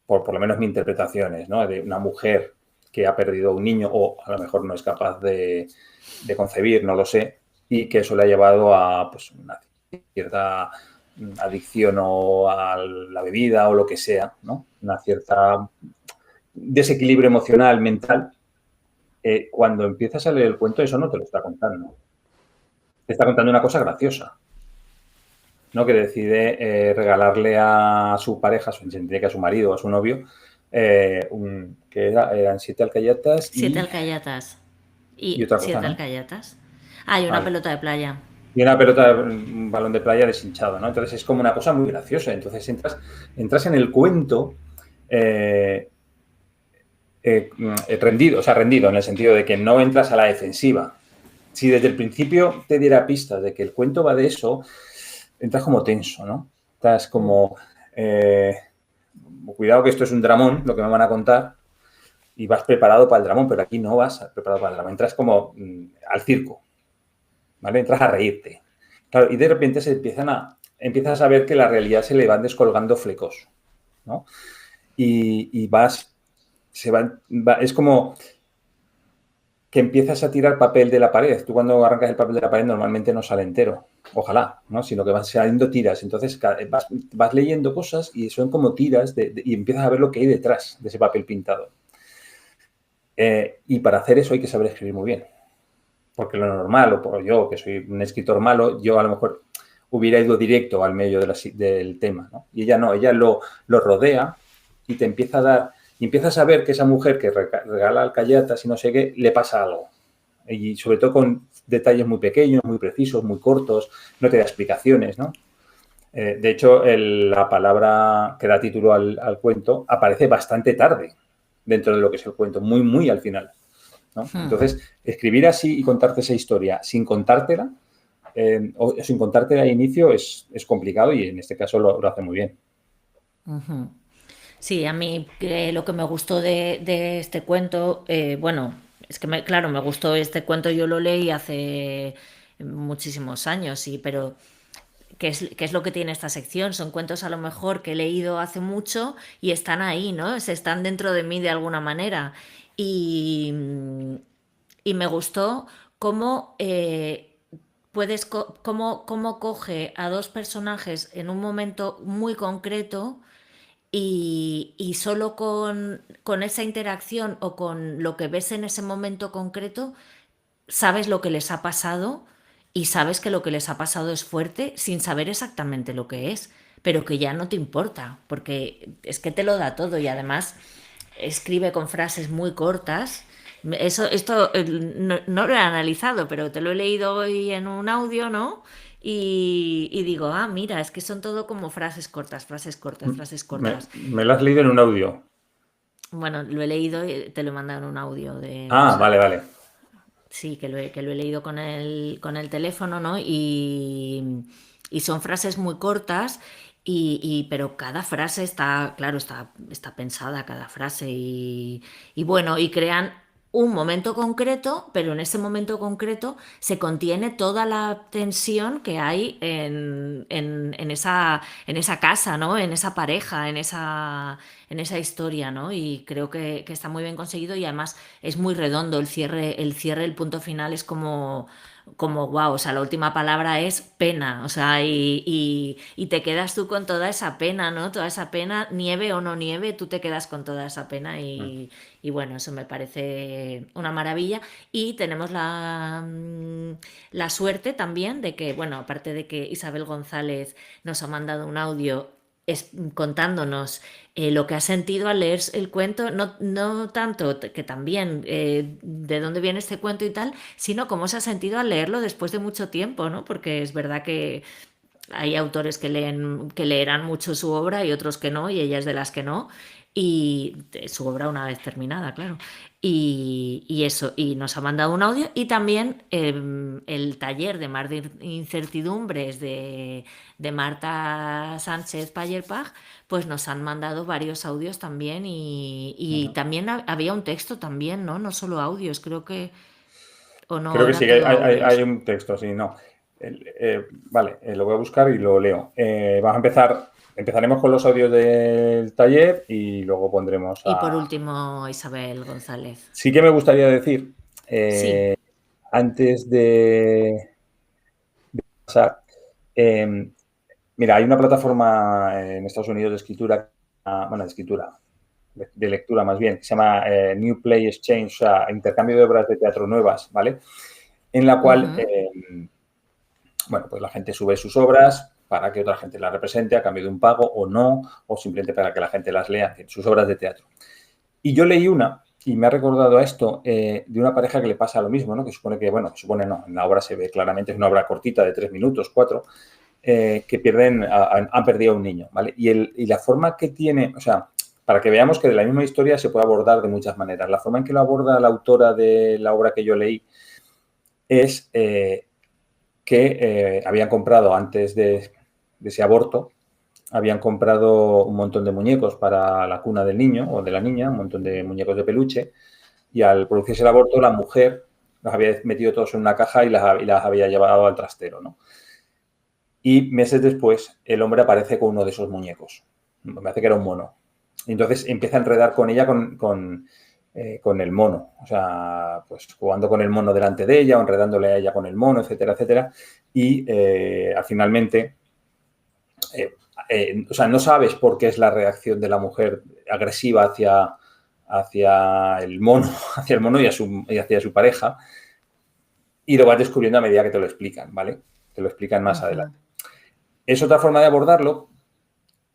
por lo menos mi interpretación es, ¿no? De una mujer que ha perdido un niño o a lo mejor no es capaz de concebir, no lo sé, y que eso le ha llevado a pues, una cierta adicción o a la bebida o lo que sea, ¿no? Una cierta desequilibrio emocional, mental. Cuando empiezas a leer el cuento, eso no te lo está contando. Te está contando una cosa graciosa, ¿no? Que decide regalarle a su pareja, se entiende que a su marido, a su novio, que eran 7 alcayatas Siete alcayatas. y ¿Y otra cosa, siete ¿no? alcayatas? Ah, y una Vale. pelota de playa. Y una pelota, un balón de playa deshinchado, ¿no? Entonces es como una cosa muy graciosa. Entonces entras en el cuento rendido, o sea, rendido en el sentido de que no entras a la defensiva. Si desde el principio te diera pistas de que el cuento va de eso, entras como tenso, ¿no? Estás como, cuidado que esto es un dramón, lo que me van a contar, y vas preparado para el dramón, pero aquí no vas preparado para el dramón. Entras como al circo, ¿vale? Entras a reírte. Claro, y de repente empiezas a ver que la realidad se le van descolgando flecos, ¿no? Y es como que empiezas a tirar papel de la pared. Tú cuando arrancas el papel de la pared normalmente no sale entero, ojalá, ¿no? Sino que van saliendo tiras. Entonces vas leyendo cosas y son como tiras y empiezas a ver lo que hay detrás de ese papel pintado. Y para hacer eso hay que saber escribir muy bien. Porque lo normal, o por yo, que soy un escritor malo, yo a lo mejor hubiera ido directo al medio del tema, ¿no? Y ella no, ella lo rodea y te empieza a dar, y empiezas a ver que esa mujer que regala alcayatas y no sé qué, le pasa algo. Y sobre todo con detalles muy pequeños, muy precisos, muy cortos, no te da explicaciones, ¿no? De hecho, la palabra que da título al cuento aparece bastante tarde dentro de lo que es el cuento, muy, muy al final, ¿no? Entonces, escribir así y contarte esa historia sin contártela o sin contártela al inicio es complicado y en este caso lo hace muy bien. Sí, a mí lo que me gustó de este cuento, bueno, es que claro, me gustó este cuento, yo lo leí hace muchísimos años, sí, pero ¿qué es lo que tiene esta sección? Son cuentos a lo mejor que he leído hace mucho y están ahí, ¿no? Se están dentro de mí de alguna manera. Y, y me gustó cómo cómo coge a dos personajes en un momento muy concreto y solo con esa interacción o con lo que ves en ese momento concreto, sabes lo que les ha pasado y sabes que lo que les ha pasado es fuerte sin saber exactamente lo que es, pero que ya no te importa, porque es que te lo da todo y además escribe con frases muy cortas. Esto no lo he analizado, pero te lo he leído hoy en un audio, ¿no? Y digo, ah, mira, es que son todo como frases cortas, frases cortas, frases cortas. Me lo has leído en un audio. Bueno, lo he leído y te lo he mandado en un audio de Ah, vale, WhatsApp. vale. Sí, que lo he leído con el teléfono, ¿no? Y son frases muy cortas, pero cada frase está, claro, está pensada cada frase y bueno, y crean un momento concreto, pero en ese momento concreto se contiene toda la tensión que hay en esa casa, ¿no? En esa pareja, en esa historia, ¿no? Y creo que está muy bien conseguido y además es muy redondo el punto final es como wow, o sea, la última palabra es pena, o sea, y te quedas tú con toda esa pena, ¿no? Toda esa pena, nieve o no nieve, tú te quedas con toda esa pena Mm. y bueno, eso me parece una maravilla. Y tenemos la suerte también de que, bueno, aparte de que Isabel González nos ha mandado un audio contándonos lo que ha sentido al leer el cuento, no tanto que también de dónde viene este cuento y tal, sino cómo se ha sentido al leerlo después de mucho tiempo, ¿no? Porque es verdad que hay autores que leerán mucho su obra y otros que no, y ella es de las que no, y su obra una vez terminada, claro. Y eso, y nos ha mandado un audio y también el taller de Mar de Incertidumbres de Marta Sánchez Payerpag, pues nos han mandado varios audios también y Ujú. también había un texto también, ¿no? No solo audios, creo que, o no, Creo que sí, era que todo hay audios. un texto, sí, no. Vale, lo voy a buscar y lo leo. Vamos a empezaremos con los audios del taller y luego pondremos Y por a... último, Isabel González. Sí que me gustaría decir, Sí. antes de pasar, eh, mira, hay una plataforma en Estados Unidos de escritura, bueno, de escritura, de lectura más bien, que se llama New Play Exchange, o sea, intercambio de obras de teatro nuevas, ¿vale? En la cual, Ujú. bueno, pues la gente sube sus obras para que otra gente las represente a cambio de un pago o no, o simplemente para que la gente las lea, sus obras de teatro. Y yo leí una, y me ha recordado a esto, de una pareja que le pasa lo mismo, ¿no? Que supone que, bueno, supone no, en la obra se ve claramente, es una obra cortita de 3 minutos, 4, que han perdido a un niño, ¿vale? Y la forma que tiene, o sea, para que veamos que de la misma historia se puede abordar de muchas maneras. La forma en que lo aborda la autora de la obra que yo leí es que habían comprado antes de ese aborto, habían comprado un montón de muñecos para la cuna del niño o de la niña, un montón de muñecos de peluche, y al producirse el aborto, la mujer los había metido todos en una caja y las había llevado al trastero, ¿no? Y meses después, el hombre aparece con uno de esos muñecos. Me parece que era un mono. Y entonces empieza a enredar con ella con el mono. O sea, pues jugando con el mono delante de ella o enredándole a ella con el mono, etcétera, etcétera. Y finalmente, o sea, no sabes por qué es la reacción de la mujer agresiva hacia el mono, hacia el mono y hacia su pareja. Y lo vas descubriendo a medida que te lo explican, ¿vale? Te lo explican más Ujú. adelante. Es otra forma de abordarlo,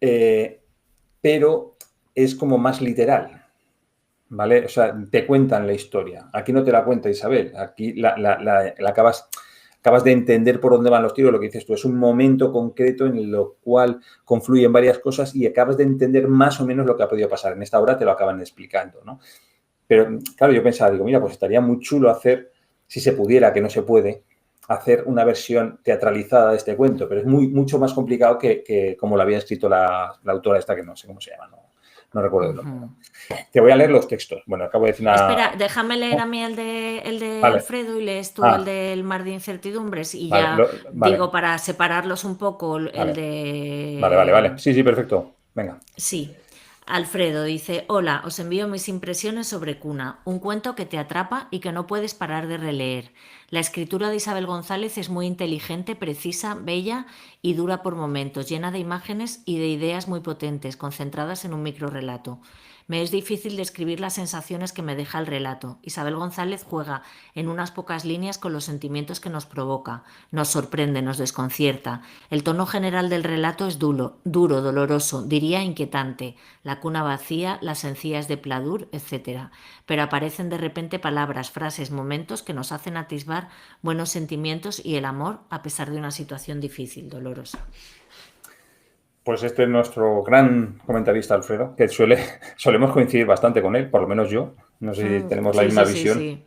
eh, pero es como más literal, ¿vale? O sea, te cuentan la historia. Aquí no te la cuenta Isabel, aquí la acabas de entender por dónde van los tiros, lo que dices tú. Es un momento concreto en lo cual confluyen varias cosas y acabas de entender más o menos lo que ha podido pasar. En esta obra te lo acaban explicando, ¿no? Pero, claro, yo pensaba, digo, mira, pues estaría muy chulo hacer, si se pudiera, que no se puede, hacer una versión teatralizada de este cuento, pero es mucho más complicado que como lo había escrito la autora esta, que no sé cómo se llama, no recuerdo el nombre. Ujú. ¿No? Te voy a leer los textos. Bueno, acabo de decir una... Espera, déjame leer a mí el de Vale. Alfredo y lees tú el Ah, del Mar de Incertidumbres y vale, ya vale, digo para separarlos un poco el vale, vale. de... Sí, sí, perfecto. Venga. Sí. Alfredo dice, hola, os envío mis impresiones sobre Cuna, un cuento que te atrapa y que no puedes parar de releer. La escritura de Isabel González es muy inteligente, precisa, bella y dura por momentos, llena de imágenes y de ideas muy potentes, concentradas en un microrrelato. Me es difícil describir las sensaciones que me deja el relato. Isabel González juega en unas pocas líneas con los sentimientos que nos provoca, nos sorprende, nos desconcierta. El tono general del relato es duro, doloroso, diría inquietante. La cuna vacía, las encías de Pladur, etc. Pero aparecen de repente palabras, frases, momentos que nos hacen atisbar buenos sentimientos y el amor a pesar de una situación difícil, dolorosa. Pues este es nuestro gran comentarista, Alfredo, que solemos coincidir bastante con él, por lo menos yo. No sé si tenemos la Sí, misma sí, sí, visión. sí.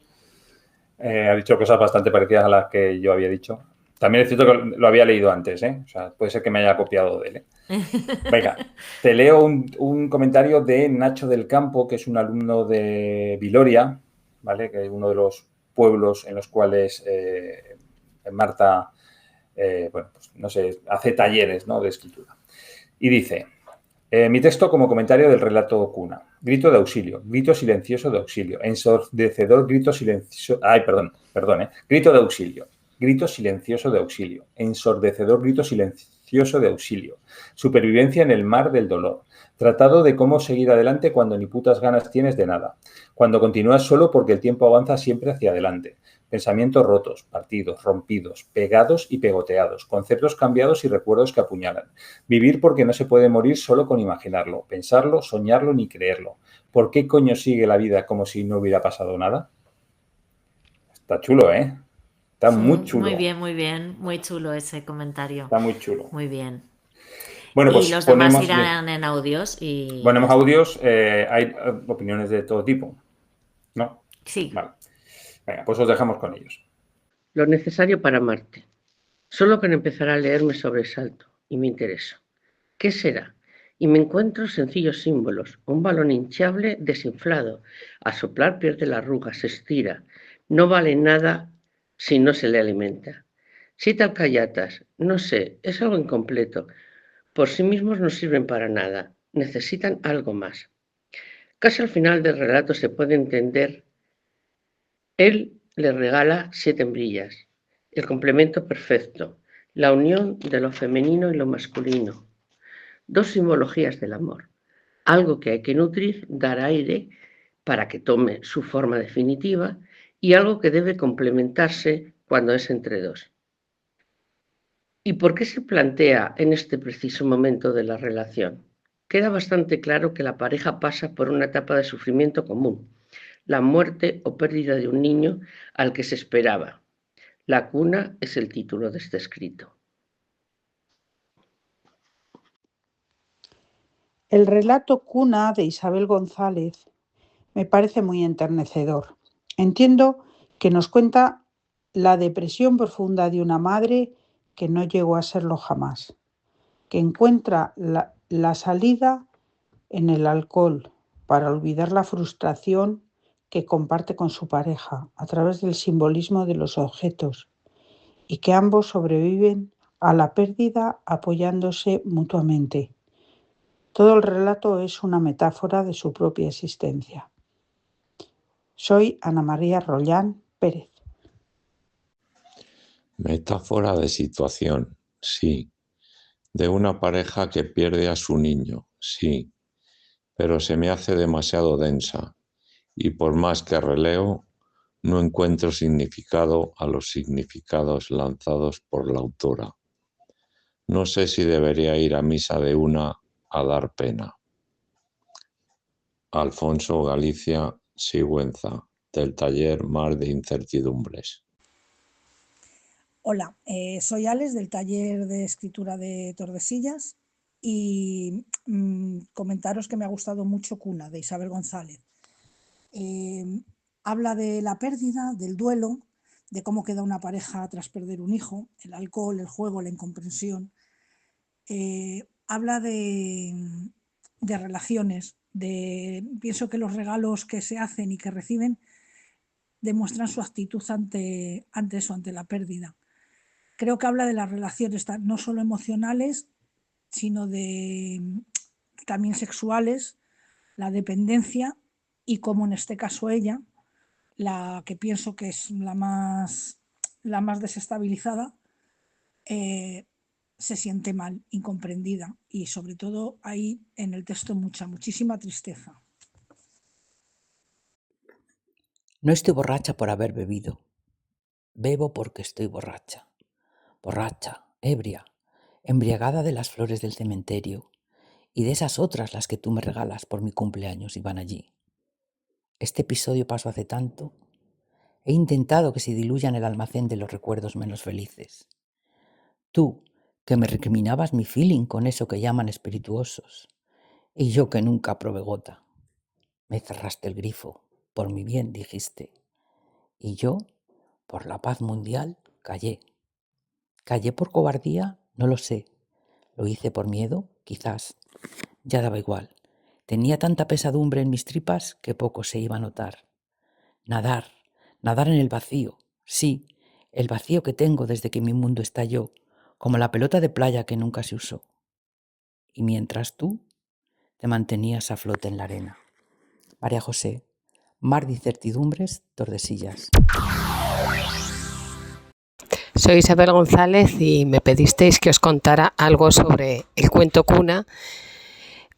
Ha dicho cosas bastante parecidas a las que yo había dicho. También es cierto que lo había leído antes, ¿eh? O sea, puede ser que me haya copiado de él, ¿eh? Venga, te leo un comentario de Nacho del Campo, que es un alumno de Viloria, ¿vale? Que es uno de los pueblos en los cuales Marta, bueno, pues no sé, hace talleres, ¿no?, de escritura. Y dice, mi texto como comentario del relato Cuna. Grito de auxilio, grito silencioso de auxilio, ensordecedor grito silencioso... Ay, perdón. Grito de auxilio, grito silencioso de auxilio, ensordecedor grito silencioso de auxilio, supervivencia en el mar del dolor, tratado de cómo seguir adelante cuando ni putas ganas tienes de nada, cuando continúas solo porque el tiempo avanza siempre hacia adelante, pensamientos rotos, partidos, rompidos, pegados y pegoteados, conceptos cambiados y recuerdos que apuñalan. Vivir porque no se puede morir solo con imaginarlo, pensarlo, soñarlo ni creerlo. ¿Por qué coño sigue la vida como si no hubiera pasado nada? Está chulo, ¿eh? Está muy chulo. Muy bien, muy chulo ese comentario. Está muy chulo. Muy bien. Bueno, Y pues los demás ponemos irán en audios y ya ponemos está. audios. Hay opiniones de todo tipo, ¿no? Sí. Vale. Venga, pues os dejamos con ellos. Lo necesario para Marte. Solo con empezar a leer me sobresalto y me intereso. ¿Qué será? Y me encuentro sencillos símbolos. Un balón hinchable desinflado. A soplar pierde la arruga, se estira. No vale nada si no se le alimenta. Cita alcayatas. No sé, es algo incompleto. Por sí mismos no sirven para nada. Necesitan algo más. Casi al final del relato se puede entender. Él le regala 7 hembrillas, el complemento perfecto, la unión de lo femenino y lo masculino, 2 simbologías del amor, algo que hay que nutrir, dar aire para que tome su forma definitiva y algo que debe complementarse cuando es entre dos. ¿Y por qué se plantea en este preciso momento de la relación? Queda bastante claro que la pareja pasa por una etapa de sufrimiento común, la muerte o pérdida de un niño al que se esperaba. La cuna es el título de este escrito. El relato Cuna de Isabel González me parece muy enternecedor. Entiendo que nos cuenta la depresión profunda de una madre que no llegó a serlo jamás, que encuentra la salida en el alcohol para olvidar la frustración que comparte con su pareja a través del simbolismo de los objetos y que ambos sobreviven a la pérdida apoyándose mutuamente. Todo el relato es una metáfora de su propia existencia. Soy Ana María Rollán Pérez. Metáfora de situación, sí. De una pareja que pierde a su niño, sí. Pero se me hace demasiado densa y por más que releo, no encuentro significado a los significados lanzados por la autora. No sé si debería ir a misa de una a dar pena. Alfonso Galicia Sigüenza, del taller Mar de Incertidumbres. Hola, soy Alex del taller de escritura de Tordesillas y comentaros que me ha gustado mucho Cuna, de Isabel González. Habla de la pérdida, del duelo, de cómo queda una pareja tras perder un hijo, el alcohol, el juego, la incomprensión. Habla de relaciones, pienso que los regalos que se hacen y que reciben demuestran su actitud ante eso, ante la pérdida. Creo que habla de las relaciones no solo emocionales, sino también sexuales, la dependencia y como en este caso ella, la que pienso que es la más desestabilizada, se siente mal, incomprendida y sobre todo hay en el texto muchísima tristeza. No estoy borracha por haber bebido. Bebo porque estoy borracha. Borracha, ebria, embriagada de las flores del cementerio y de esas otras las que tú me regalas por mi cumpleaños y van allí. Este episodio pasó hace tanto. He intentado que se diluyan el almacén de los recuerdos menos felices. Tú, que me recriminabas mi feeling con eso que llaman espirituosos, y yo que nunca probé gota. Me cerraste el grifo, por mi bien dijiste, y yo, por la paz mundial, callé. ¿Callé por cobardía? No lo sé. ¿Lo hice por miedo? Quizás. Ya daba igual. Tenía tanta pesadumbre en mis tripas que poco se iba a notar. Nadar en el vacío. Sí, el vacío que tengo desde que mi mundo estalló, como la pelota de playa que nunca se usó. Y mientras tú te mantenías a flote en la arena. María José, mar de incertidumbres, Tordesillas. Soy Isabel González y me pedisteis que os contara algo sobre el cuento cuna,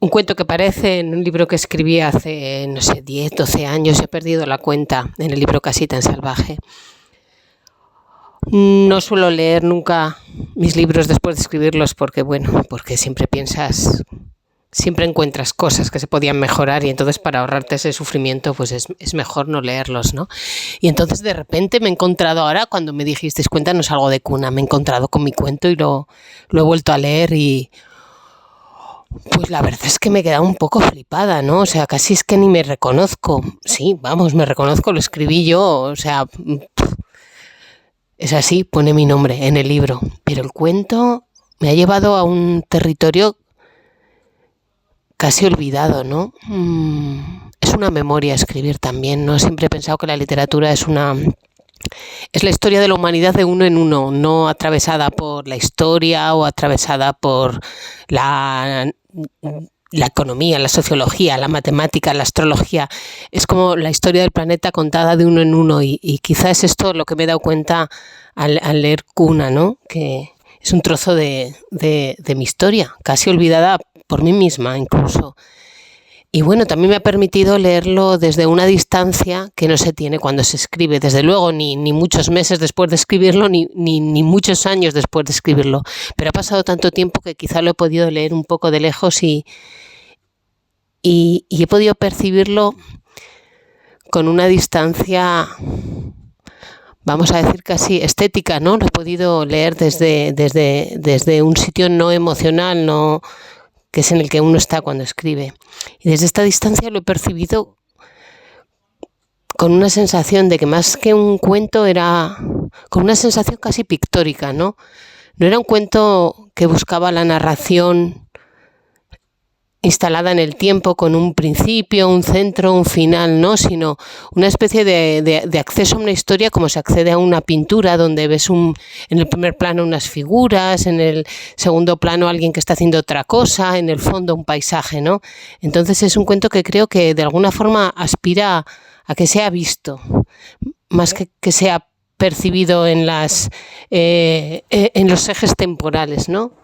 un cuento que aparece en un libro que escribí hace, 10, 12 años, he perdido la cuenta, en el libro Casita en Salvaje. No suelo leer nunca mis libros después de escribirlos porque siempre encuentras cosas que se podían mejorar y entonces para ahorrarte ese sufrimiento pues es mejor no leerlos, ¿no? Y entonces de repente me he encontrado ahora, cuando me dijisteis cuéntanos algo de cuna, me he encontrado con mi cuento y lo he vuelto a leer y pues la verdad es que me he quedado un poco flipada, ¿no? O sea, casi es que ni me reconozco. Sí, vamos, me reconozco, lo escribí yo, o sea, es así, pone mi nombre en el libro, pero el cuento me ha llevado a un territorio casi olvidado, ¿no? Es una memoria escribir también, ¿no? Siempre he pensado que la literatura es la historia de la humanidad de uno en uno, no atravesada por la historia o atravesada por la economía, la sociología, la matemática, la astrología. Es como la historia del planeta contada de uno en uno y quizás es esto lo que me he dado cuenta al leer Cuna, ¿no? Que es un trozo de mi historia, casi olvidada por mí misma incluso. Y bueno, también me ha permitido leerlo desde una distancia que no se tiene cuando se escribe, desde luego, ni muchos meses después de escribirlo, ni muchos años después de escribirlo. Pero ha pasado tanto tiempo que quizá lo he podido leer un poco de lejos y he podido percibirlo con una distancia, vamos a decir casi estética, ¿no? Lo he podido leer desde un sitio no emocional, no, que es en el que uno está cuando escribe. Y desde esta distancia lo he percibido con una sensación de que más que un cuento era con una sensación casi pictórica, ¿no? No era un cuento que buscaba la narración instalada en el tiempo con un principio, un centro, un final, ¿no? Sino una especie de acceso a una historia como se accede a una pintura donde ves en el primer plano unas figuras, en el segundo plano alguien que está haciendo otra cosa, en el fondo un paisaje, ¿no? Entonces es un cuento que creo que de alguna forma aspira a que sea visto, más que sea percibido en los ejes temporales, ¿no?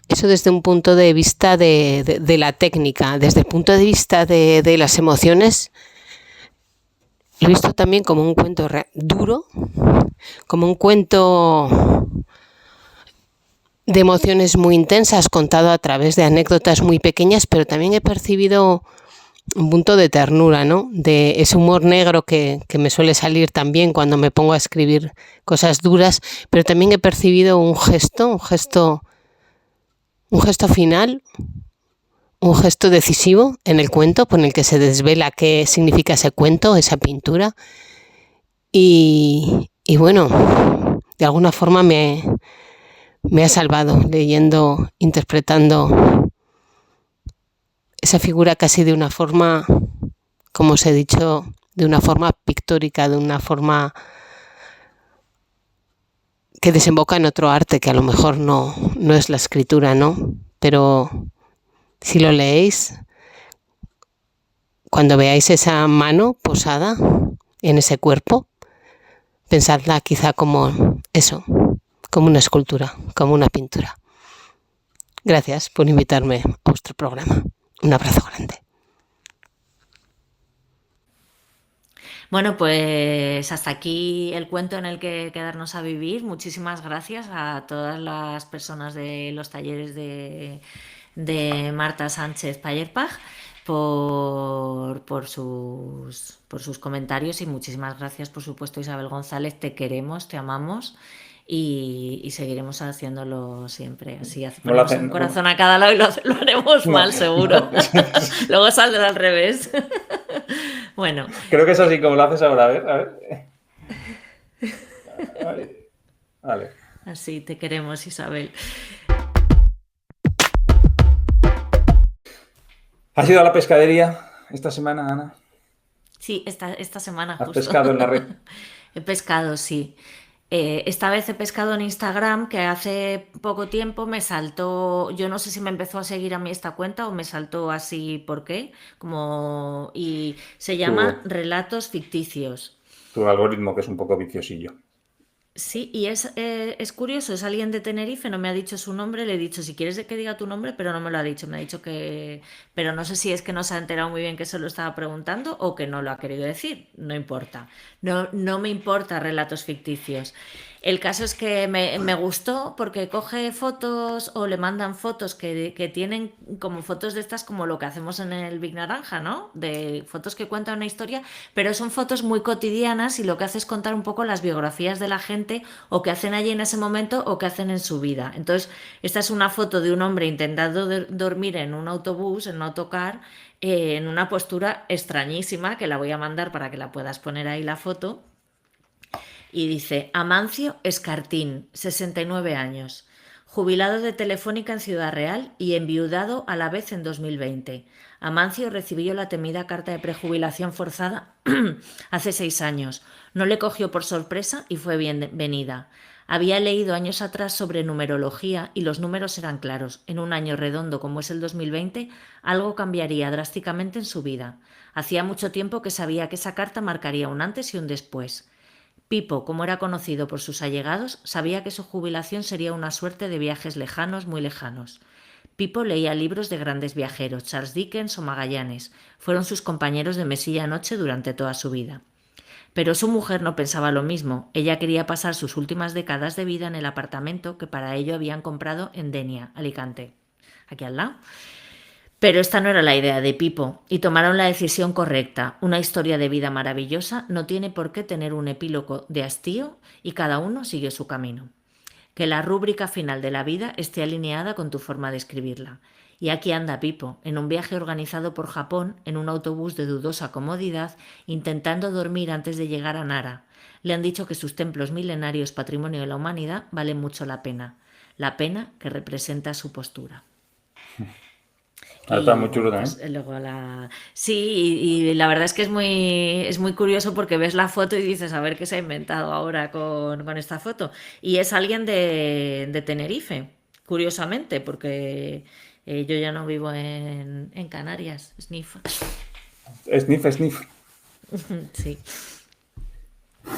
Eso desde un punto de vista de la técnica, desde el punto de vista de las emociones, lo he visto también como un cuento duro, como un cuento de emociones muy intensas contado a través de anécdotas muy pequeñas, pero también he percibido un punto de ternura, ¿no? De ese humor negro que me suele salir también cuando me pongo a escribir cosas duras, pero también he percibido un gesto final, un gesto decisivo en el cuento, por el que se desvela qué significa ese cuento, esa pintura. Y bueno, de alguna forma me ha salvado leyendo, interpretando esa figura casi de una forma, como os he dicho, de una forma pictórica, de una forma que desemboca en otro arte que a lo mejor no es la escritura, ¿no? Pero si lo leéis, cuando veáis esa mano posada en ese cuerpo, pensadla quizá como eso, como una escultura, como una pintura. Gracias por invitarme a vuestro programa. Un abrazo grande. Bueno, pues hasta aquí el cuento en el que quedarnos a vivir. Muchísimas gracias a todas las personas de los talleres de Marta Sánchez Payerpag por sus comentarios y muchísimas gracias, por supuesto, Isabel González. Te queremos, te amamos y seguiremos haciéndolo siempre. Así No lo ponemos un hacen. corazón a cada lado y lo haremos No, mal, seguro. no. Luego saldrá al revés. Bueno, Creo que es así como lo haces ahora. A ver, a ver. Vale. así te queremos, Isabel. ¿Has ido a la pescadería esta semana, Ana? Sí, esta semana ¿Has justo. pescado en la red? He pescado, sí. Esta vez he pescado en Instagram, que hace poco tiempo me saltó, yo no sé si me empezó a seguir a mí esta cuenta o me saltó así, ¿por qué? Y se llama Tu, Relatos Ficticios. tu algoritmo, que es un poco viciosillo. Sí, y es curioso, es alguien de Tenerife, no me ha dicho su nombre, le he dicho si quieres que diga tu nombre, pero no me lo ha dicho, me ha dicho que... Pero no sé si es que no se ha enterado muy bien que se lo estaba preguntando o que no lo ha querido decir, no importa. No me importa relatos ficticios. El caso es que me gustó porque coge fotos o le mandan fotos que tienen como fotos de estas como lo que hacemos en el Big Naranja, ¿no? De fotos que cuentan una historia, pero son fotos muy cotidianas y lo que hace es contar un poco las biografías de la gente o que hacen allí en ese momento o que hacen en su vida. Entonces, esta es una foto de un hombre intentando dormir en un autobús, en un autocar, en una postura extrañísima, que la voy a mandar para que la puedas poner ahí la foto. Y dice, Amancio Escartín, 69 años, jubilado de Telefónica en Ciudad Real y enviudado a la vez en 2020. Amancio recibió la temida carta de prejubilación forzada hace 6 años. No le cogió por sorpresa y fue bienvenida. Había leído años atrás sobre numerología y los números eran claros. En un año redondo como es el 2020, algo cambiaría drásticamente en su vida. Hacía mucho tiempo que sabía que esa carta marcaría un antes y un después. Pipo, como era conocido por sus allegados, sabía que su jubilación sería una suerte de viajes lejanos, muy lejanos. Pipo leía libros de grandes viajeros, Charles Dickens o Magallanes. Fueron sus compañeros de mesilla noche durante toda su vida. Pero su mujer no pensaba lo mismo. Ella quería pasar sus últimas décadas de vida en el apartamento que para ello habían comprado en Denia, Alicante, aquí al lado. Pero esta no era la idea de Pipo, y tomaron la decisión correcta. Una historia de vida maravillosa no tiene por qué tener un epílogo de hastío y cada uno siguió su camino. Que la rúbrica final de la vida esté alineada con tu forma de escribirla. Y aquí anda Pipo, en un viaje organizado por Japón, en un autobús de dudosa comodidad, intentando dormir antes de llegar a Nara. Le han dicho que sus templos milenarios, patrimonio de la humanidad, valen mucho la pena que representa su postura. Ahora está Y muy chulo bueno, pues también. luego Sí, y la verdad es que es muy curioso porque ves la foto y dices, a ver qué se ha inventado ahora con esta foto. Y es alguien de Tenerife, curiosamente, porque yo ya no vivo en Canarias, sniff. Sniff, sniff. Sí.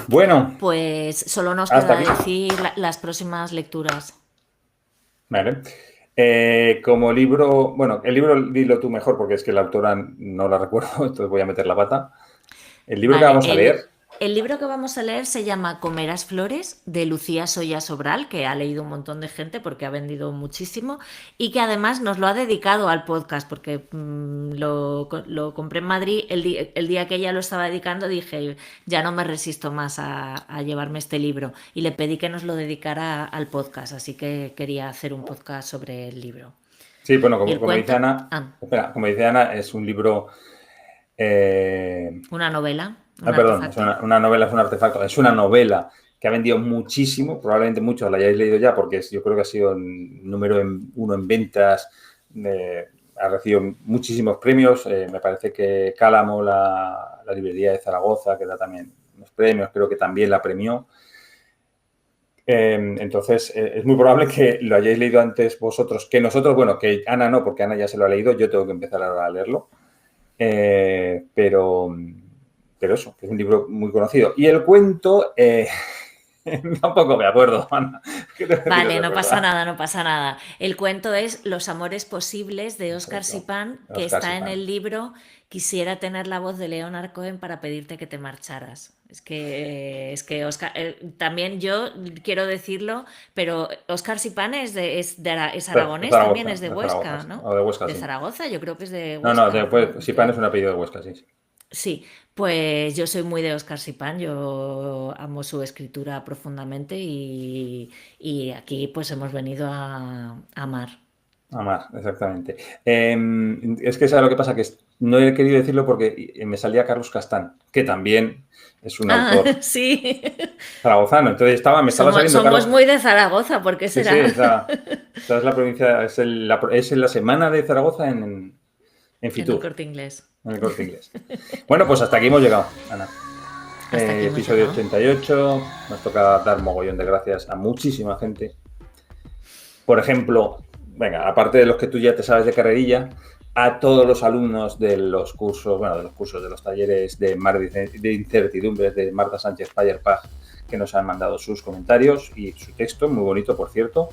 Bueno, Pues solo nos hasta queda aquí. decir las próximas lecturas. Vale. Como libro, bueno, el libro dilo tú mejor porque es que la autora no la recuerdo, entonces voy a meter la pata. El libro que Vale, vamos a leer, el libro que vamos a leer se llama Comerás flores, de Lucía Soya Sobral, que ha leído un montón de gente porque ha vendido muchísimo y que además nos lo ha dedicado al podcast porque lo compré en Madrid el día que ella lo estaba dedicando. Dije, ya no me resisto más a llevarme este libro y le pedí que nos lo dedicara al podcast, así que quería hacer un podcast sobre el libro. sí, bueno, Y el como dice cuento, Ana, espera, como dice Ana, es un libro, una novela, un perdón, es artefacto. una novela, es un artefacto, es una novela que ha vendido muchísimo, probablemente muchos la hayáis leído ya porque yo creo que ha sido el número uno en ventas, ha recibido muchísimos premios, me parece que Cálamo, la librería de Zaragoza, que da también unos premios, creo que también la premió. Entonces, es muy probable que lo hayáis leído antes vosotros que nosotros. Bueno, que Ana no, porque Ana ya se lo ha leído. Yo tengo que empezar ahora a leerlo. Pero eso, que es un libro muy conocido. Y el cuento, Tampoco me acuerdo, Ana. Vale, no pasa nada, no pasa nada. El cuento es Los amores posibles de Óscar Sipán, que Óscar está en Sipán. el libro Quisiera tener la voz de Leonard Cohen para pedirte que te marcharas. Es que Óscar, también yo quiero decirlo, pero Óscar Sipán es aragonés, también es de Huesca, Zaragoza, ¿no? o de Huesca, De sí. Zaragoza, yo creo que es de No, Huesca. después, Sipán es un apellido de Huesca, sí. Sí, pues yo soy muy de Óscar Sipán, yo amo su escritura profundamente y aquí pues hemos venido a amar. Amar, exactamente. Es que ¿sabes lo que pasa? Que no he querido decirlo porque me salía Carlos Castán, que también es un autor Sí. zaragozano. Entonces me estaba saliendo Somos Carlos. muy de Zaragoza, ¿por qué Sí, será? esa es la provincia, es en la semana de Zaragoza en En Fitur, el Corte Inglés. en el Corte Inglés. Bueno, pues hasta aquí hemos llegado, Ana. Hasta aquí hemos Episodio llegado. 88. Nos toca dar mogollón de gracias a muchísima gente. Por ejemplo, venga, aparte de los que tú ya te sabes de carrerilla, a todos los alumnos de los cursos, de los talleres de Mar de Incertidumbres de Marta Sánchez Payerpag, que nos han mandado sus comentarios y su texto, muy bonito, por cierto.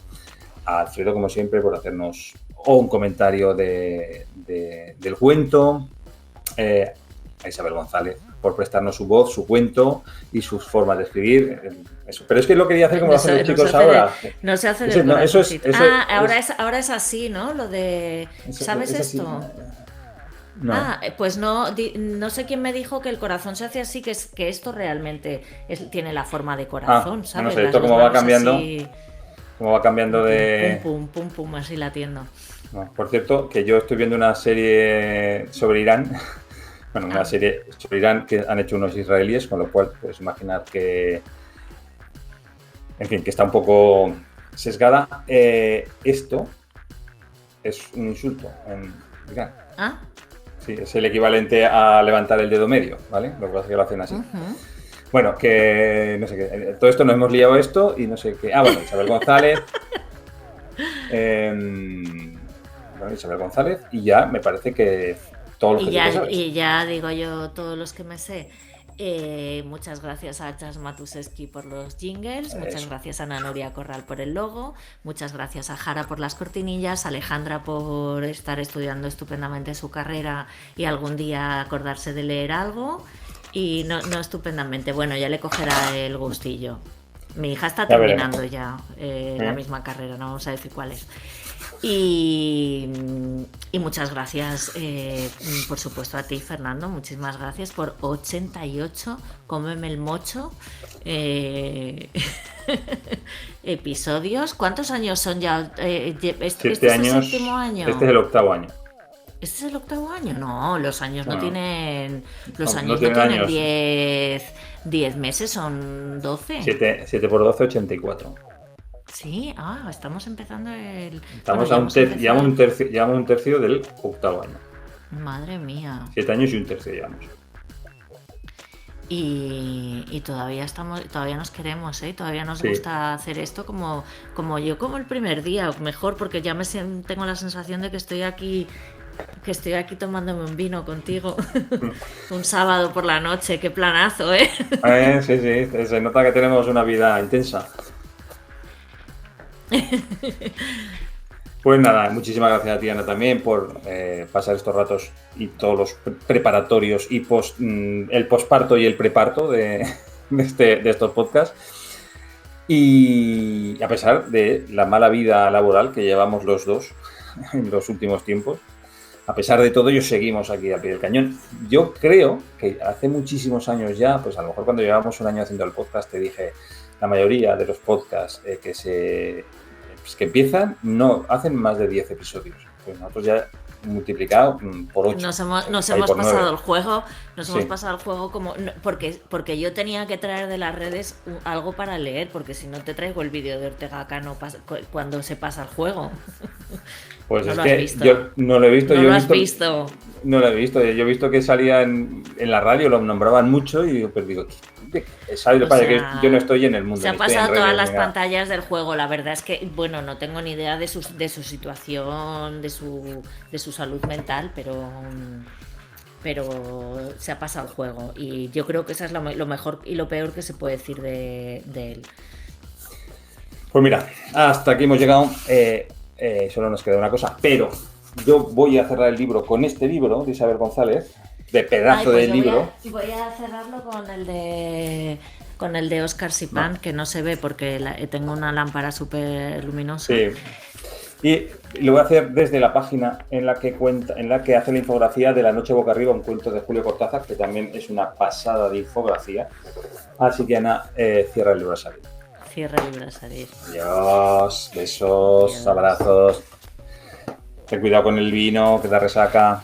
A Alfredo, como siempre, por hacernos un comentario del cuento. A Isabel González, por prestarnos su voz, su cuento y sus formas de escribir. Eso. Pero es que lo quería hacer como lo hacen los chicos ahora. No se hace Ese- del no, eso es- corazoncito. eso Ahora es así, ¿no? Lo de... ¿Sabes es así. esto? No. Pues no sé quién me dijo que el corazón se hace así, que esto realmente tiene la forma de corazón, ¿sabes? No sé, Las esto dos cómo va manos cambiando. así, Como va cambiando de... pum, pum, pum, pum, así latiendo. No, por cierto, que yo estoy viendo una serie sobre Irán. Bueno, una serie sobre Irán que han hecho unos israelíes, con lo cual puedes imaginar que... En fin, que está un poco sesgada. Esto es un insulto en Irán. ¿Ah? Sí, es el equivalente a levantar el dedo medio, ¿vale? Lo que pasa es que lo hacen así. Bueno, que no sé qué. Todo esto nos hemos liado esto y no sé qué. Bueno, Isabel González. Isabel González. Y ya me parece que todos los que tú sabes. Y ya digo yo todos los que me sé. Muchas gracias a Chas Matuszewski por los jingles, muchas gracias a Ana Nuria Corral por el logo, muchas gracias a Jara por las cortinillas, a Alejandra por estar estudiando estupendamente su carrera y algún día acordarse de leer algo. Y no estupendamente, bueno, ya le cogerá el gustillo. Mi hija está terminando ya la misma carrera, no vamos a decir cuál es. Y muchas gracias, por supuesto, a ti, Fernando. Muchísimas gracias por 88, cómeme el mocho, episodios. ¿Cuántos años son ya? ¿Este es el séptimo año? Este es el octavo año. ¿Este es el octavo año? No, los años no tienen... Los No años no tienen 10 meses, son 12. 7 por 12, 84. Sí, estamos empezando el... Estamos llevamos un tercio del octavo año. Madre mía. 7 años y un tercio llevamos. Y todavía nos queremos, ¿eh? Todavía nos gusta hacer esto como el primer día, mejor, porque ya tengo la sensación de que estoy aquí tomándome un vino contigo un sábado por la noche. Qué planazo, ¿eh? Sí, se nota que tenemos una vida intensa. Pues nada, muchísimas gracias a ti, Ana, también por pasar estos ratos y todos los preparatorios y el posparto y el preparto de estos podcasts. Y a pesar de la mala vida laboral que llevamos los dos en los últimos tiempos, a pesar de todo, ellos seguimos aquí al pie del cañón. Yo creo que hace muchísimos años ya, pues a lo mejor cuando llevamos un año haciendo el podcast, te dije, la mayoría de los podcasts que empiezan no hacen más de 10 episodios. Pues nosotros ya multiplicado por 8. Nos hemos pasado el juego. Hemos pasado el juego como porque yo tenía que traer de las redes algo para leer, porque si no te traigo el vídeo de Ortega Cano cuando se pasa el juego. Pues no es lo que has visto. yo no lo he visto. No lo has visto. No lo he visto. Yo he visto que salía en la radio, lo nombraban mucho y yo pues digo, ¿sabes lo que pasa? Que yo no estoy en el mundo. Se ha pasado todas las pantallas del juego. La verdad es que, bueno, no tengo ni idea de su situación, de su salud mental, pero se ha pasado el juego. Y yo creo que eso es lo mejor y lo peor que se puede decir de él. Pues mira, hasta aquí hemos llegado. Solo nos queda una cosa, pero yo voy a cerrar el libro con este libro de Isabel González, de pedazo del libro. Voy a cerrarlo con el de Óscar Sipán, que no se ve porque tengo una lámpara súper luminosa. Sí. Y lo voy a hacer desde la página en la que hace la infografía de La noche boca arriba, un cuento de Julio Cortázar, que también es una pasada de infografía. Así que Ana, cierra el libro a salir. Cierra el libro a salir. Adiós, besos, abrazos. Ten cuidado con el vino, que da resaca.